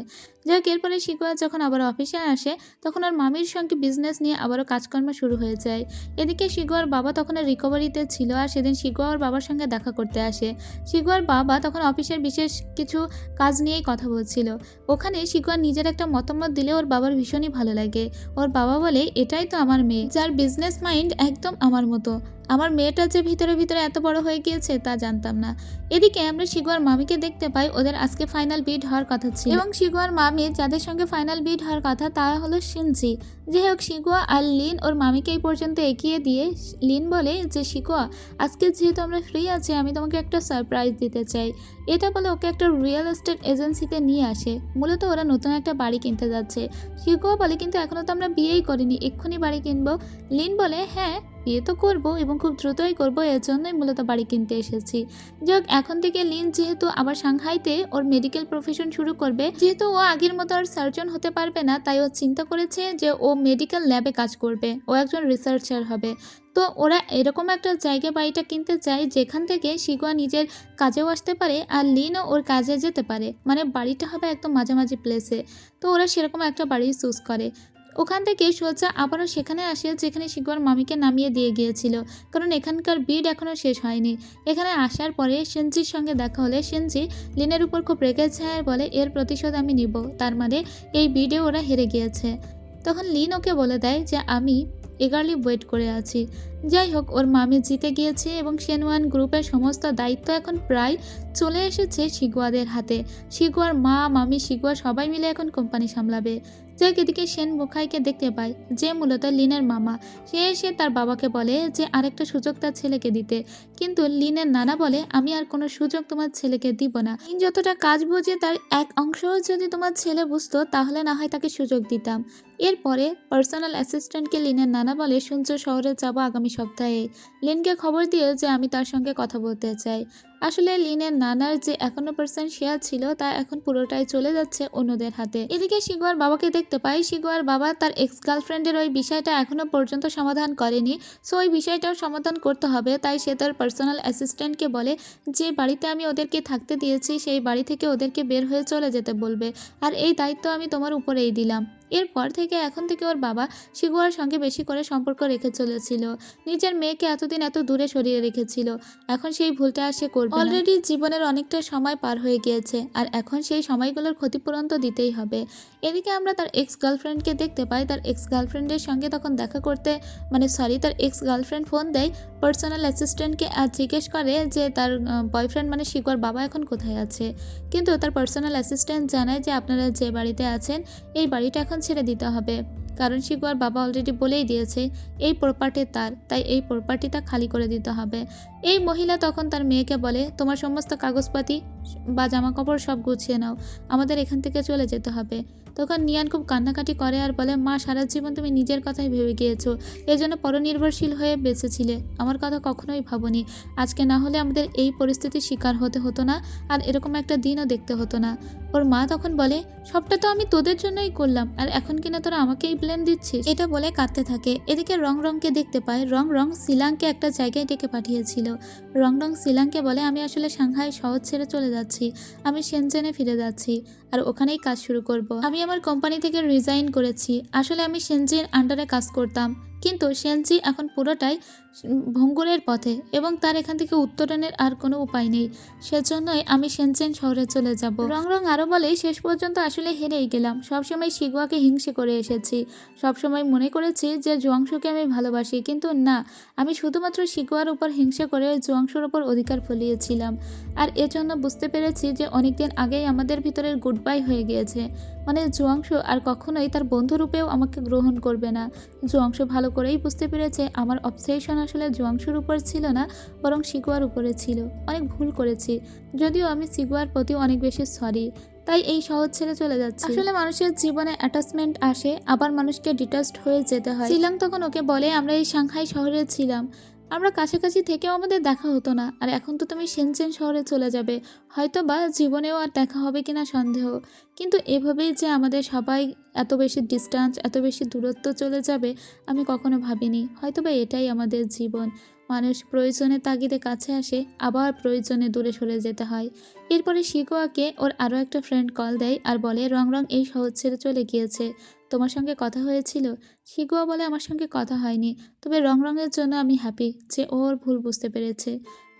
যাক, এরপরে শিগুয়া যখন আবার অফিসে আসে তখন ওর মামির সঙ্গে বিজনেস নিয়ে আবারও কাজকর্ম শুরু হয়ে যায়। এদিকে শিগুয়ার বাবা তখন রিকভারিতে ছিল, আর সেদিন শিগুয়া ওর বাবার সঙ্গে দেখা করতে আসে। শিগুয়ার বাবা তখন অফিসের বিশেষ কিছু কাজ নিয়েই কথা বলছিল। ওখানে শিগুয়া নিজের একটা মতামত দিলে ওর বাবার ভীষণই ভালো লাগে। ওর বাবা বলে, এটাই তো আমার মেয়ে, যার বিজনেস মাইন্ড একদম আমার মতো। আমার মেয়েটা যে ভিতরে ভিতরে এত বড় হয়ে গিয়েছে তা জানতাম না। এদিকে আমরা শিগুয়ার মামিকে দেখতে পাই, ওদের আজকে ফাইনাল বিড হওয়ার কথা ছিল, এবং শিগুয়ার মামি যাদের সঙ্গে ফাইনাল বিড হওয়ার কথা তারা হলো শিনজি। যাই হোক, শিগুয়া আর লিন ওর মামিকে এই পর্যন্ত এগিয়ে দিয়ে লিন বলে যে শিগুয়া, আজকে যেহেতু আমরা ফ্রি আছি আমি তোমাকে একটা সারপ্রাইজ দিতে চাই। এটা বলে ওকে একটা রিয়েল এস্টেট এজেন্সিতে নিয়ে আসে। মূলত ওরা নতুন একটা বাড়ি কিনতে যাচ্ছে। শিগুয়া বলে, কিন্তু এখনও তো আমরা বিয়েই করিনি, এক্ষুনি বাড়ি কিনবো। লিন বলে, হ্যাঁ বিয়ে তো করবো এবং খুব দ্রুতই করবো, এর জন্যই মূলত বাড়ি কিনতে এসেছি। যাক, এখন থেকে লিন যেহেতু আবার সাংহাইতে ওর মেডিকেল প্রফেশন শুরু করবে, যেহেতু ও আগের মতো আর সার্জন হতে পারবে না, তাই ও চিন্তা করেছে যে ও মেডিকেল ল্যাবে কাজ করবে, ও একজন রিসার্চার হবে। তো ওরা এরকম একটা জায়গায় বাড়িটা কিনতে চায় যেখান থেকে শিগুয়া নিজের কাজেও আসতে পারে আর লিনও ওর কাজে যেতে পারে, মানে বাড়িটা হবে একদম মাঝামাঝি প্লেসে। তো ওরা সেরকম একটা বাড়ি চুজ করে। ওখান থেকে সোজা আবারও সেখানে আসে যেখানে শিগুয়ার মামিকে নামিয়ে দিয়ে গিয়েছিল, কারণ এখানকার বিড এখনও শেষ হয়নি। এখানে আসার পরে সেনজির সঙ্গে দেখা হলে সেনজি লিনের উপর খুব রেগে যায় আর বলে, এর প্রতিশোধ আমি নিব। তার মানে এই বিডে ওরা হেরে গিয়েছে। তখন লিন ওকে বলে দেয় যে আমি এগারলি ওয়েট করে আছি। যাই হোক, ওর মামি জিতে গিয়েছে এবং শেনওয়ান গ্রুপের সমস্ত দায়িত্ব এখন প্রায় চলে এসেছে শিগুয়াদের হাতে। শিগুয়ার মা, মামি, শিগুয়া সবাই মিলে এখন কোম্পানি সামলাবে। যাক, এদিকে সেন বুখাইকে দেখতে পায়, যে মূলত লিনের মামা। সে এসে তার বাবাকে বলে যে আরেকটা সুযোগ তার ছেলেকে দিতে, কিন্তু লিনের নানা বলে, আমি আর কোনো সুযোগ তোমার ছেলেকে দিব না। লিন যতটা কাজ বোঝে তার এক অংশও যদি তোমার ছেলে বুঝতো তাহলে না হয় তাকে সুযোগ দিতাম। এরপরে পার্সোনাল অ্যাসিস্ট্যান্টকে লিনের নানা বলে, শুনছো শহরে যাবো আগামী সপ্তাহে, লিনকে খবর দিয়ে যে আমি তার সঙ্গে কথা বলতে চাই। আসলে লিনের নানার যে 51% শেয়ার ছিল তা এখন পুরোটাই চলে যাচ্ছে অন্যদের হাতে। এদিকে শিগুয়ার বাবাকে দেখতে পাই, শিগুয়ার বাবা তার এক্স গার্লফ্রেন্ডের ওই বিষয়টা এখনো পর্যন্ত সমাধান করেনি। সো ওই বিষয়টাও সমাধান করতে হবে, তাই সে তার পার্সোনাল অ্যাসিস্ট্যান্টকে বলে যে বাড়িতে আমি ওদেরকে থাকতে দিয়েছি সেই বাড়ি থেকে ওদেরকে বের হয়ে চলে যেতে বলবে, আর এই দায়িত্ব আমি তোমার উপরেই দিলাম। এরপর থেকে এখন থেকে ওর বাবা শিগুয়ার সঙ্গে বেশি করে সম্পর্ক রেখে চলেছিল। নিজের মেয়েকে এতদিন এত দূরে সরিয়ে রেখেছিল, এখন সেই ভুলটা আর সে করবে না। অলরেডি জীবনের অনেকটা সময় পার হয়ে গিয়েছে, আর এখন সেই সময়গুলোর ক্ষতিপূরণ তো দিতেই হবে। এদিকে আমরা তার এক্স গার্লফ্রেন্ডকে দেখতে পাই, তার এক্স গার্লফ্রেন্ডের সঙ্গে তখন দেখা করতে, তার এক্স গার্লফ্রেন্ড ফোন দেয় পার্সোনাল অ্যাসিস্ট্যান্টকে আর জিজ্ঞেস করে যে তার বয়ফ্রেন্ড মানে শিগুয়ার বাবা এখন কোথায় আছে। কিন্তু তার পার্সোনাল অ্যাসিস্ট্যান্ট জানায় যে আপনারা যে বাড়িতে আছেন এই বাড়িটা এখন ছেড়ে দিতে হবে, কারণ শিগুয়ার বাবা অলরেডি বলেই দিয়েছে এই প্রপার্টি তার, তাই এই প্রপার্টিটা খালি করে দিতে হবে। এই মহিলা তখন তার মেয়েকে বলে, তোমার সমস্ত কাগজপাতি বা জামাকাপড় সব গুছিয়ে নাও, আমাদের এখান থেকে চলে যেতে হবে। তখন নিয়ান খুব কান্নাকাটি করে আর বলে, মা সারা জীবন তুমি নিজের কথাই ভেবে গিয়েছো, এজন্য পরনির্ভরশীল হয়ে বেঁচেছিলে, আমার কথা কখনোই ভাবনি। আজকে না হলে আমাদের এই পরিস্থিতির শিকার হতে হতো না, আর এরকম একটা দিনও দেখতে হতো না। ওর মা তখন বলে, সবটা তো আমি তোদের জন্যই করলাম, আর এখন কিনা তোরা আমাকেই ব্লেম দিচ্ছিস। এটা বলে কাঁদতে থাকে। এদিকে রংকে দেখতে পায়, রং শিলাংকে একটা জায়গায় ডেকে পাঠিয়েছিল। রং শিলাংকে বলে, আমি আসলে সাংহাই শহর ছেড়ে চলে যাচ্ছি, আমি শেনজেনে ফিরে যাচ্ছি আর ওখানেই কাজ শুরু করব। আমি আমার কোম্পানি থেকে রিজাইন করেছি। আসলে আমি শেনজেন আন্ডারে কাজ করতাম, কিন্তু সেনজি এখন পুরোটাই ভঙ্গুরের পথে এবং তার এখান থেকে উত্তরণের আর কোনো উপায় নেই। সেজন্যই আমি সেনচেন শহরে চলে যাব। রং রং আরও বলে, শেষ পর্যন্ত আসলে হেরেই গেলাম। সবসময় শিগুয়াকে হিংসে করে এসেছি, সবসময় মনে করেছি যে জুয়াংশুকে আমি ভালোবাসি, কিন্তু না, আমি শুধুমাত্র শিগুয়ার উপর হিংসা করে জুয়াংশুর উপর অধিকার ফলিয়েছিলাম। আর এজন্য বুঝতে পেরেছি যে অনেকদিন আগেই আমাদের ভিতরের গুড বাই হয়ে গিয়েছে। মানে জুয়াংশু আর কখনোই তার বন্ধুরূপেও আমাকে গ্রহণ করবে না। জুয়াংশু ভালো করেই বুঝতে পেরেছে আমার অবসেশন আসলে জুয়াংশুর উপর ছিল না, বরং শিগুয়ার উপরে ছিল। অনেক ভুল করেছি, যদিও আমি শিগুয়ার প্রতি অনেক বেশি সরি। তাই এই শহর ছেড়ে চলে যাচ্ছি। আসলে মানুষের জীবনে অ্যাটাচমেন্ট আসে, আবার মানুষকে ডিটাচড হয়ে যেতে হয়। শিলং তখন ওকে বলে, আমরা এই সাংহাই শহরে ছিলাম, আমরা কাছাকাছি থেকেও আমাদের দেখা হতো না, আর এখন তো তুমি সেনচেন শহরে চলে যাবে, হয়তো বা জীবনেও আর দেখা হবে কিনা সন্দেহ। কিন্তু এভাবেই যে আমাদের সবাই এত বেশি ডিস্ট্যান্স, এত বেশি দূরত্ব চলে যাবে আমি কখনো ভাবিনি। হয়তো বা এটাই আমাদের জীবন। মানুষ প্রয়োজনে তাগিদে কাছে আসে, আবার প্রয়োজনে দূরে সরে যেতে হয়। এরপরে শিকোয়াকে ওর আরও একটা ফ্রেন্ড কল দেয় আর বলে, রং রং এই শহর ছেড়ে চলে গিয়েছে, তোমার সঙ্গে কথা হয়েছিল? শিকোয়া বলে, আমার সঙ্গে কথা হয়নি, তবে রং রঙের জন্য আমি হ্যাপি যে ওর ভুল বুঝতে পেরেছে।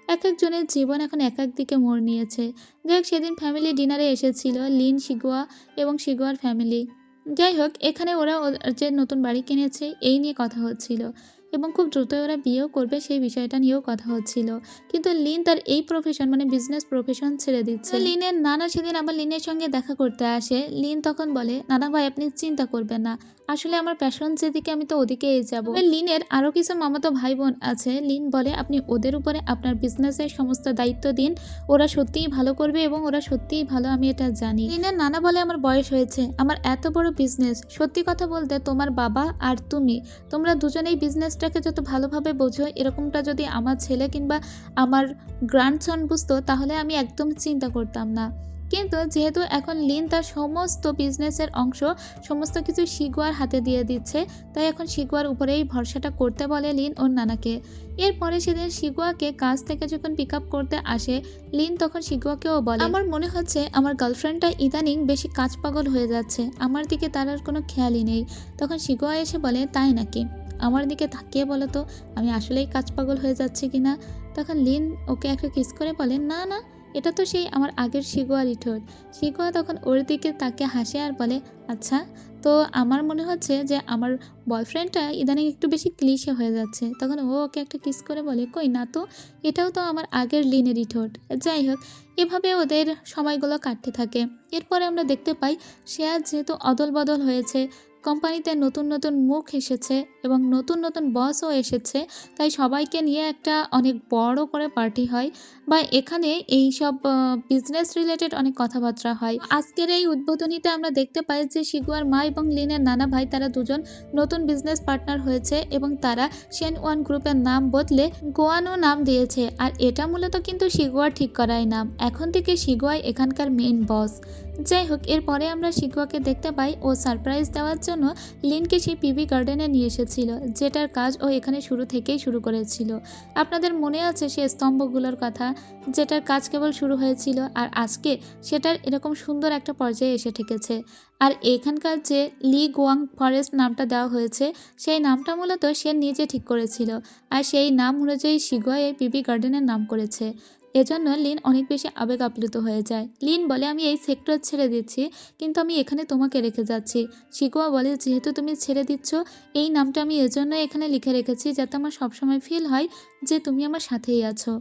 এক একজনের জীবন এখন এক এক দিকে মোড় নিয়েছে। যাই হোক, সেদিন ফ্যামিলি ডিনারে এসেছিল লিন, শিগুয়া এবং শিগুয়ার ফ্যামিলি। যাই হোক, এখানে ওরা যে নতুন বাড়ি কিনেছে এই নিয়ে কথা হচ্ছিল এবং খুব দ্রুতই ওরা বিয়েও করবে সেই বিষয়টা নিয়েও কথা হচ্ছিল। কিন্তু লিন তার এই প্রফেশন মানে বিজনেস প্রফেশন ছেড়ে দিচ্ছে। লিনের নানা সেদিন আবার লিনের সঙ্গে দেখা করতে আসে। লিন তখন বলে, নানা ভাই আপনি চিন্তা করবেন না, আসলে আমার প্যাশন যেদিকে আমি তো ওদিকেই যাব। লিনের আরও কিছু মামাতো ভাই বোন আছে। লিন বলে, আপনি ওদের উপরে আপনার বিজনেসের সমস্ত দায়িত্ব দিন, ওরা সত্যিই ভালো করবে এবং ওরা সত্যিই ভালো, আমি এটা জানি। লিনের নানা বলে, আমার বয়স হয়েছে, আমার এত বড় বিজনেস, সত্যি কথা বলতে তোমার বাবা আর তোমরা দুজনেই বিজনেসটাকে যত ভালোভাবে বোঝো, এরকমটা যদি আমার ছেলে কিংবা আমার গ্র্যান্ডসন বুঝতো তাহলে আমি একদম চিন্তা করতাম না। কিন্তু যেহেতু এখন লিন তার সমস্ত বিজনেসের অংশ সমস্ত কিছু শিগুয়ার হাতে দিয়ে দিচ্ছে, তাই এখন শিগুয়ার উপরেই ভরসাটা করতে বলে লিন ওর নানাকে। এরপরে সেদিন শিগুয়াকে কাজ থেকে যখন পিক আপ করতে আসে লিন, তখন শিগুয়াকেও বলে, আমার মনে হচ্ছে আমার গার্লফ্রেন্ডটা ইদানিং বেশি কাজ পাগল হয়ে যাচ্ছে, আমার দিকে তার আর কোনো খেয়ালই নেই। তখন শিগুয়া এসে বলে, তাই নাকি? আমার দিকে তাকিয়ে বলো তো আমি আসলেই কাজ পাগল হয়ে যাচ্ছি কিনা। তখন লিন ওকে একটা কিস করে বলে, না না, এটা তো সেই আমার আগের শিগুয়ারই ঠোঁট। শিগুয়া তখন ওর দিকে তাকে হাসে আর বলে, আচ্ছা, তো আমার মনে হচ্ছে যে আমার বয়ফ্রেন্ডটা ইদানিং একটু বেশি ক্লিশে হয়ে যাচ্ছে। তখন ও ওকে একটা কিস করে বলে, কই না তো, এটাও তো আমার আগের লিনেরই ঠোঁট। যাই হোক, এভাবে ওদের সময়গুলো কাটতে থাকে। এরপরে আমরা দেখতে পাই শেয়ার যেহেতু অদল বদল হয়েছে, কোম্পানিতে নতুন নতুন মুখ এসেছে এবং নতুন নতুন বসও এসেছে, তাই সবাইকে নিয়ে একটা অনেক বড় করে পার্টি হয় বা এখানে এই সব বিজনেস রিলেটেড অনেক কথাবার্তা হয়। আজকের এই উদ্বোধনীতে আমরা দেখতে পাই যে শিগুয়ার মা এবং লিনের নানা ভাই তারা দুজন নতুন বিজনেস পার্টনার হয়েছে এবং তারা শেন ওয়ান গ্রুপের নাম বদলে গোয়ানো নাম দিয়েছে। আর এটা মূলত কিন্তু শিগুয়ার ঠিক করাই নাম, এখন থেকে শিগুয়াই এখানকার মেইন বস। যাই হোক, এরপরে আমরা শিগুয়াকে দেখতে পাই ও সারপ্রাইজ দেওয়ার জন্য লিনকে সেই পিবি গার্ডেনে নিয়ে এসেছিল, যেটার কাজ ও এখানে শুরু থেকেই শুরু করেছিল। আপনাদের মনে আছে সেই স্তম্ভগুলোর কথা, যেটার কাজ কেবল শুরু হয়েছিল আর আজকে সেটার এরকম সুন্দর একটা পর্যায়ে এসে ঠেকেছে। আর এখানকার যে লি গোয়াং ফরেস্ট নামটা দেওয়া হয়েছে সেই নামটা মূলত সে নিজে ঠিক করেছিল, আর সেই নাম অনুযায়ী শিগুয়া এই পিবি গার্ডেনের নাম করেছে। এজন্য লিন অনেক বেশি আবেগ আপ্লুত হয়ে যায়। লিন বলে, আমি এই সেক্টর ছেড়ে দিচ্ছি, কিন্তু আমি এখানে তোমাকে রেখে যাচ্ছি। শিগুয়া বলে, যেহেতু তুমি ছেড়ে দিচ্ছ, এই নামটা আমি এজন্য এখানে লিখে রেখেছি যাতে আমার সবসময় ফিল হয় যে তুমি আমার সাথেই আছো।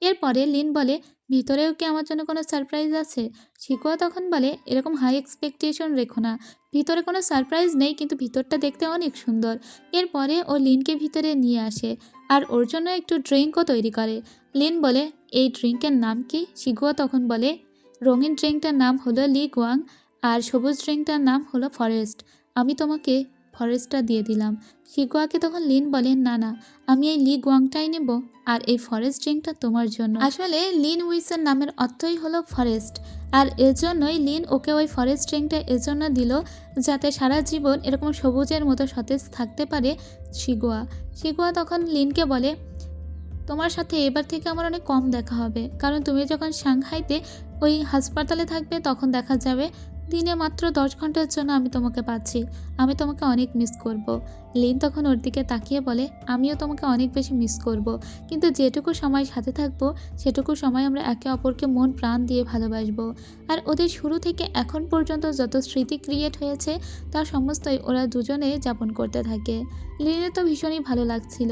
এরপরে লিন বলে, ভিতরেও কি আমার জন্য কোনো সারপ্রাইজ আছে? শিগুয়া তখন বলে, এরকম হাই এক্সপেকটেশন রেখো না, ভিতরে কোনো সারপ্রাইজ নেই, কিন্তু ভিতরটা দেখতে অনেক সুন্দর। এরপরে ও লিনকে ভিতরে নিয়ে আসে আর ওর জন্য একটু ড্রিঙ্কও তৈরি করে। লিন বলে, এই ড্রিঙ্কের নাম কি? শিগুয়া তখন বলে, রঙিন ড্রিঙ্কটার নাম হলো লি গোয়াং আর সবুজ ড্রিঙ্কটার নাম হলো ফরেস্ট, আমি তোমাকে ফরেস্টটা দিয়ে দিলাম। শিগুয়াকে তখন লিন বলে, না না, আমি এই লি গোয়াংটাই নেব, আর এই ফরেস্ট ড্রিঙ্কটা তোমার জন্য। আসলে লিন উইসের নামের অর্থই হলো ফরেস্ট, আর এজন্যই লিন ওকে ওই ফরেস্ট ড্রিঙ্কটা এজন্য দিল যাতে সারা জীবন এরকম সবুজের মতো সতেজ থাকতে পারে শিগুয়া তখন লিনকে বলে, তোমার সাথে এবার থেকে আমার অনেক কম দেখা হবে, কারণ তুমি যখন সাংহাইতে ওই হাসপাতালে থাকবে তখন দেখা যাবে, দিনে মাত্র 10 ঘন্টার জন্য আমি তোমাকে পাচ্ছি। আমি তোমাকে অনেক মিস করব। লিন তখন ওর দিকে তাকিয়ে বলে, আমিও তোমাকে অনেক বেশি মিস করব। কিন্তু যেটুকু সময় সাথে থাকবো সেটুকু সময় আমরা একে অপরকে মন প্রাণ দিয়ে ভালোবাসবো। আর ওদের শুরু থেকে এখন পর্যন্ত যত স্মৃতি ক্রিয়েট হয়েছে তার সমস্তই ওরা দুজনে যাপন করতে থাকে। লিনের তো ভীষণই ভালো লাগছিল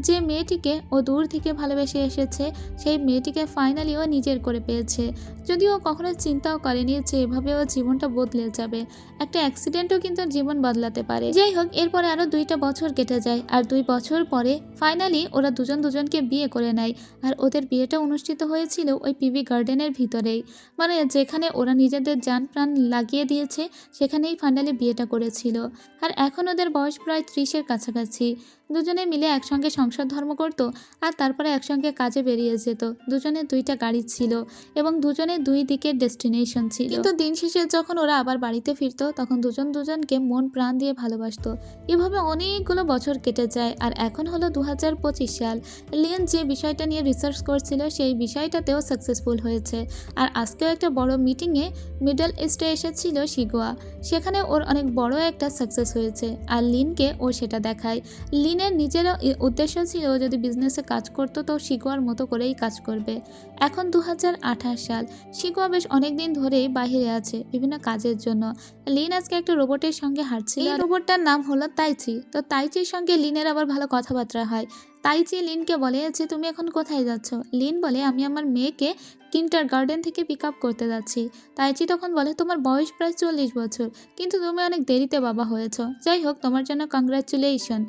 যে মেয়েটিকে ও দূর থেকে ভালোবেসে এসেছে সেই মেয়েটিকে ফাইনালি ও নিজের করে পেয়েছে। যদিও ও কখনো চিন্তাও করেনি যে এভাবে ও জীবনটা বদলে যাবে। একটা অ্যাক্সিডেন্টও কিন্তু জীবন বদলাতে পারে। যাই হোক, এরপরে আরও 2টা বছর কেটে যায় আর 2 বছর পরে ফাইনালি ওরা দুজন দুজনকে বিয়ে করে নেয়। আর ওদের বিয়েটা অনুষ্ঠিত হয়েছিল ওই পিভি গার্ডেনের ভিতরেই, মানে যেখানে ওরা নিজেদের জান প্রাণ লাগিয়ে দিয়েছে সেখানেই ফাইনালি বিয়েটা করেছিল। আর এখন ওদের বয়স প্রায় 30-এর কাছাকাছি। দুজনে মিলে একসঙ্গে সংসার ধর্ম করত আর তারপরে একসঙ্গে কাজে বেরিয়ে যেত। দুজনের 2টা গাড়ি ছিল এবং দুজনের 2 দিকের ডেস্টিনেশন ছিল। কিন্তু দিন শেষে যখন ওরা আবার বাড়িতে ফিরতো তখন দুজন দুজনকে মন প্রাণ দিয়ে ভালোবাসতো। এভাবে অনেকগুলো বছর কেটে যায় আর এখন হলো 2025 সাল। লিন যে বিষয়টা নিয়ে রিসার্চ করছিল সেই বিষয়টাতেও সাকসেসফুল হয়েছে। আর আজকেও একটা বড় মিটিংয়ে মিডল ইস্টে এসেছিল শিগুয়া। সেখানে ওর অনেক বড় একটা সাকসেস হয়েছে আর লিনকে ও সেটা দেখায়। লিনের নিজেরও উদ্দেশ্য ছিল যদি বিজনেসে কাজ করতো তো শিগুয়ার মতো করেই কাজ করবে। এখন 2028 সাল। শিগুয়া বেশ অনেকদিন ধরেই বাহিরে আছে বিভিন্ন কাজের জন্য। লিন আজকে একটা রোবটের সঙ্গে হাঁটছিল। এই রোবটটার নাম হলো তাইচি। তো তাইচির সঙ্গে লিনের আবার ভালো কথাবার্তা হয়। তাইচি লিনকে বলে যে তুমি এখন কোথায় যাচ্ছ? লিন বলে আমি আমার মেয়েকে কিন্ডারগার্টেন থেকে পিক আপ করতে যাচ্ছি। তাইচি তখন বলে তোমার বয়স প্রায় 40 বছর, কিন্তু তুমি অনেক দেরিতে বাবা হয়েছ। যাই হোক, তোমার জন্য কংগ্রাচুলেশন।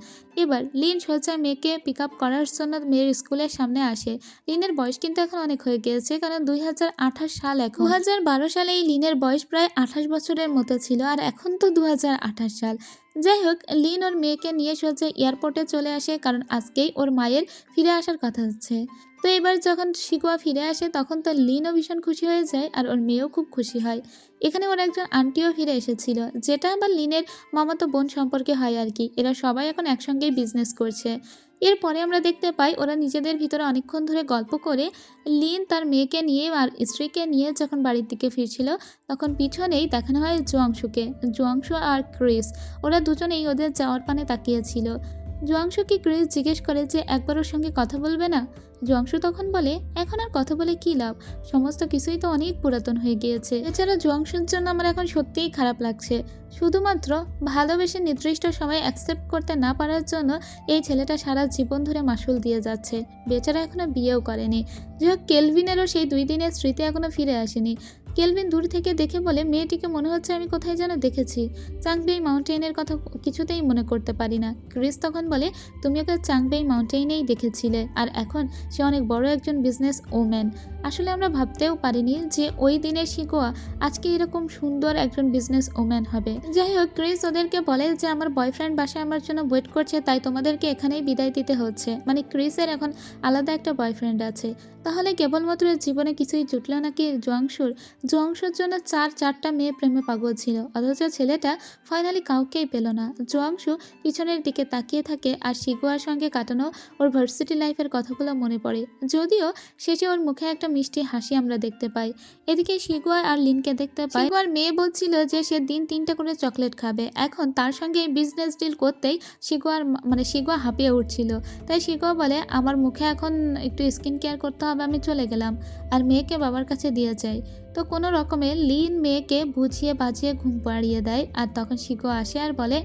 এবার লিন সোজা মেয়েকে পিক আপ করার জন্য মেয়ের স্কুলের সামনে আসে। লিনের বয়স কিন্তু এখন অনেক হয়ে গিয়েছে, কারণ 2028 সাল। এখন 2012 সালে এই লিনের বয়স প্রায় 28 বছরের মতো ছিল আর এখন তো 2028 সাল। যাই হোক, লিন ওর মেয়েকে নিয়ে সোজা এয়ারপোর্টে চলে আসে, কারণ আজকেই ওর মায়ের ফিরে আসার কথা হচ্ছে। তো এবার যখন শিগুয়া ফিরে আসে তখন তো লিনও ভীষণ খুশি হয়ে যায় আর ওর মেয়েও খুব খুশি হয়। এখানে ওর একজন আন্টিও ফিরে এসেছিল, যেটা আবার লিনের মামাতো বোন সম্পর্কে হয় আর কি। এরা সবাই এখন একসঙ্গেই বিজনেস করছে। এরপরে আমরা দেখতে পাই ওরা নিজেদের ভিতরে অনেকক্ষণ ধরে গল্প করে লিন তার মেয়েকে নিয়ে আর স্ত্রীকে নিয়ে যখন বাড়ির দিকে ফিরছিল তখন পিছনেই দেখানো হয় জুয়াংশুকে। জুয়াংশু আর ক্রিস ওরা দুজনেই ওদের যাওয়ার পানে তাকিয়েছিল। জুয়াংশুকে ক্রিস জিজ্ঞেস করে যে একবার ওর সঙ্গে কথা বলবে না? জুয়াংশু তখন বলে এখন আর কথা বলে কী লাভ, সমস্ত কিছুই তো অনেক পুরাতন হয়ে গিয়েছে। এছাড়া জুয়াংশুর জন্য আমার এখন সত্যিই খারাপ লাগছে। শুধুমাত্র ভালোবেসে নির্দিষ্ট সময় অ্যাকসেপ্ট করতে না পারার জন্য এই ছেলেটা সারা জীবন ধরে মাসুল দিয়ে যাচ্ছে। বেচারা এখনো বিয়েও করেনি। যাই হোক, কেলভিনেরও সেই 2 দিনের স্মৃতি এখনো ফিরে আসেনি। কেলভিন দূর থেকে দেখে বলে মেয়েটিকে মনে হচ্ছে আমি কোথায় যেন দেখেছি। চাংবেই মাউন্টেনের কথা কিছুতেই মনে করতে পারি না। ক্রিস তখন বলে তুমি ওকে চাংবেই মাউন্টেনেই দেখেছিলে আর এখন সে অনেক বড় একজন বিজনেস ওম্যান। আসলে আমরা ভাবতেও পারিনি যে ওই দিনের শিগুয়া আজকে এরকম সুন্দর একজন বিজনেস ওম্যান হবে। যাই হোক, ক্রিস ওদেরকে বলে যে আমার বয়ফ্রেন্ড বাসায় আমার জন্য ওয়েট করছে, তাই তোমাদেরকে এখানেই বিদায় দিতে হচ্ছে। মানে ক্রিসের এখন আলাদা একটা বয়ফ্রেন্ড আছে। তাহলে কেবলমাত্র জীবনে কিছুই জুটলো নাকি জুয়াংশুর? জুয়াংশুর জন্য 4টা মেয়ে প্রেমে পাগল ছিল, অথচ ছেলেটা ফাইনালি কাউকেই পেল না। জুয়াংশু পিছনের দিকে তাকিয়ে থাকে আর শিগুয়ার সঙ্গে কাটানো ওর ভার্সিটি লাইফের কথাগুলো মনে পড়ে। যদিও শেষে ওর মুখে একটা মিষ্টি হাসি আমরা দেখতে পাই। এদিকে শিগুয়া আর লিনকে দেখতে পাই। শিগুয়ার মেয়ে বলছিল যে সে দিন 3টা করে চকলেট খাবে। এখন তার সঙ্গে বিজনেস ডিল করতেই শিগুয়া হাঁপিয়ে উঠছিল। তাই শিগুয়া বলে আমার মুখে এখন একটু স্কিন কেয়ার করতে হবে, আমি চলে গেলাম। আর মেয়েকে বাবার কাছে দিয়ে যায়। তো কোনো রকমে লিন মেয়েকে বুঝিয়ে বাজিয়ে ঘুম পাড়িয়ে দেয় আর তখন শিগুয়া আসে আর বলে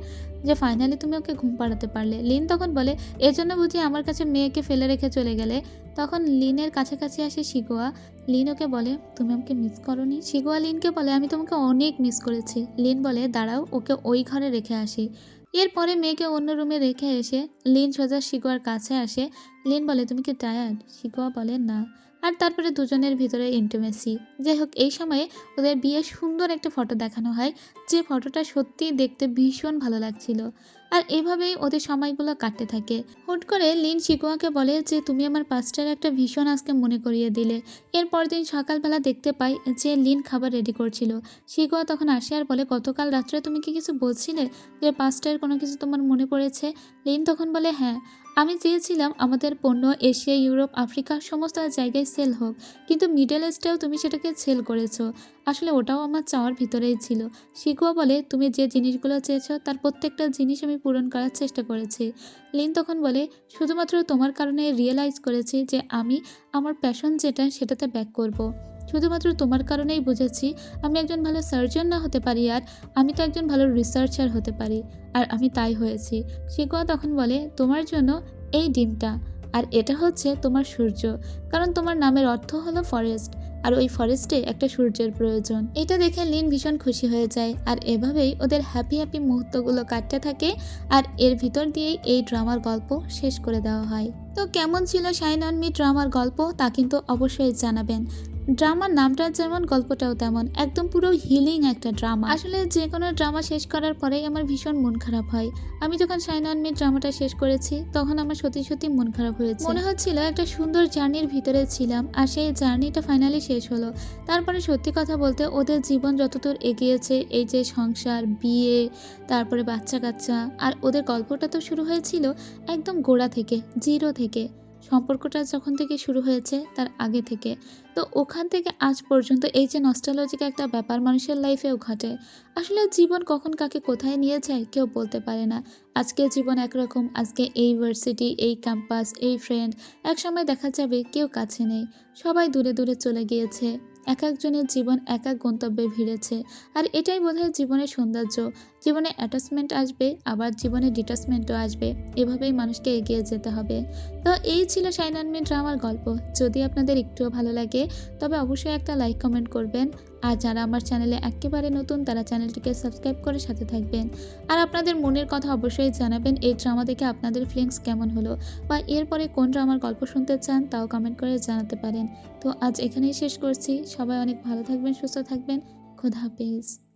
যে ফাইনালি তুমি ওকে ঘুম পাড়াতে পারলে। লিন তখন বলে এজন্য বুঝি আমার কাছে মেয়েকে ফেলে রেখে চলে গেলে? তখন লিনের কাছাকাছি আসে শিগুয়া। লিন ওকে বলে তুমি আমাকে মিস করোনি? শিগুয়া লিনকে বলে আমি তোমাকে অনেক মিস করেছি। লিন বলে দাঁড়াও, ওকে ওই ঘরে রেখে আসি। এরপরে মেয়েকে অন্য রুমে রেখে এসে লিন সোজা শিগুয়ার কাছে আসে। লিন বলে তুমি কি টায়ার্ড? শিগুয়া বলে না। আর তারপরে দুজনের ভিতরে ইন্টিমেসি। যাই হোক, এই সময়ে ওদের বিয়ের সুন্দর একটা ফটো দেখানো হয়, যে ফটোটা সত্যিই দেখতে ভীষণ ভালো লাগছিল। আর এভাবেই ওদের সময়গুলো কাটতে থাকে। হুট করে লিন শিগুয়াকে বলে যে তুমি আমার পাস্টের একটা ভীষণ আজকে মনে করিয়ে দিলে। এরপর দিন সকালবেলা দেখতে পাই যে লিন খাবার রেডি করছিল। শিগুয়া তখন আসে আর বলে গতকাল রাত্রে তুমি কি কিছু বলছিলে যে পাস্টের কোনো কিছু তোমার মনে পড়েছে? লিন তখন বলে হ্যাঁ, আমি চেয়েছিলাম আমাদের পণ্য এশিয়া, ইউরোপ, আফ্রিকা সমস্ত জায়গায় সেল হোক। কিন্তু মিডল ইস্টেও তুমি সেটাকে সেল করেছো। আসলে ওটাও আমার চাওয়ার ভিতরেই ছিল। শিখুয়া বলে, তুমি যে জিনিসগুলো চেয়েছো তার প্রত্যেকটা জিনিস আমি পূরণ করার চেষ্টা করেছি। লিন তখন বলে, শুধুমাত্র তোমার কারণে রিয়েলাইজ করেছি যে আমি আমার প্যাশন যেটা সেটাতে ব্যাক করব। শুধুমাত্র তোমার কারণেই বুঝেছি আমি একজন ভালো সার্জন না হতে পারি, আর আমি তো একজন ভালো রিসার্চার হতে পারি। আর আমি তাই হয়েছি। শিখুয়া তখন বলে, তোমার জন্য এই ডিমটা, আর এটা হচ্ছে তোমার সূর্য, কারণ তোমার নামের অর্থ হলো ফরেস্ট, আর ওই ফরেস্টে একটা সূর্যের প্রয়োজন। এটা দেখে লিন ভীষণ খুশি হয়ে যায়, আর এভাবেই ওদের হ্যাপি হ্যাপি মুহূর্তগুলো কাটতে থাকে। আর এর ভিতর দিয়েই এই ড্রামার গল্প শেষ করে দেওয়া হয়। তো কেমন ছিল শাইন অন মি ড্রামার গল্প তা কিন্তু অবশ্যই জানাবেন। ড্রামার নামটা যেমন, গল্পটাও তেমন, একদম পুরো হিলিং একটা ড্রামা। আসলে যে কোনো ড্রামা শেষ করার পরেই আমার ভীষণ মন খারাপ হয়। আমি যখন শাইন অন মি ড্রামাটা শেষ করেছি তখন আমার সত্যি সত্যি মন খারাপ হয়েছে। মনে হচ্ছিল একটা সুন্দর জার্নির ভিতরে ছিলাম, আর সেই জার্নিটা ফাইনালি শেষ হলো। তারপরে সত্যি কথা বলতে ওদের জীবন যতদূর এগিয়েছে, এই যে সংসার, বিয়ে, তারপরে বাচ্চা কাচ্চা, আর ওদের গল্পটা তো শুরু হয়েছিল একদম গোড়া থেকে, জিরো থেকে। সম্পর্কটা যখন থেকে শুরু হয়েছে তার আগে থেকে। তো ওখান থেকে আজ পর্যন্ত এই যে নস্টালজিক একটা ব্যাপার মানুষের লাইফেও ঘটে। আসলে জীবন কখন কাকে কোথায় নিয়ে যায় কেউ বলতে পারে না। আজকে জীবন একরকম, আজকে এই ভার্সিটি, এই ক্যাম্পাস, এই ফ্রেন্ড, একসময় দেখা যাবে কেউ কাছে নেই, সবাই দূরে দূরে চলে গিয়েছে। এক একজনের জীবন এক এক গন্তব্যে ভিড়েছে। আর এটাই বোধহয় জীবনের সৌন্দর্য। জীবনে অ্যাটাচমেন্ট আসবে, আবার জীবনে ডিটাচমেন্টও আসবে। এভাবেই মানুষকে এগিয়ে যেতে হবে। তো এই ছিল শাইন অন মি ড্রামার গল্প। যদি আপনাদের একটুও ভালো লাগে তবে অবশ্যই একটা লাইক কমেন্ট করবেন। আর যারা আমার চ্যানেলে একেবারে নতুন তারা চ্যানেলটিকে সাবস্ক্রাইব করে সাথে থাকবেন। আর আপনাদের মনের কথা অবশ্যই জানাবেন, এই ড্রামা দেখে আপনাদের ফিলিংস কেমন হলো, বা এরপরে কোন ড্রামার গল্প শুনতে চান তাও কমেন্ট করে জানাতে পারেন। তো আজ এখানেই শেষ করছি। সবাই অনেক ভালো থাকবেন, সুস্থ থাকবেন। খোদা হাফেজ।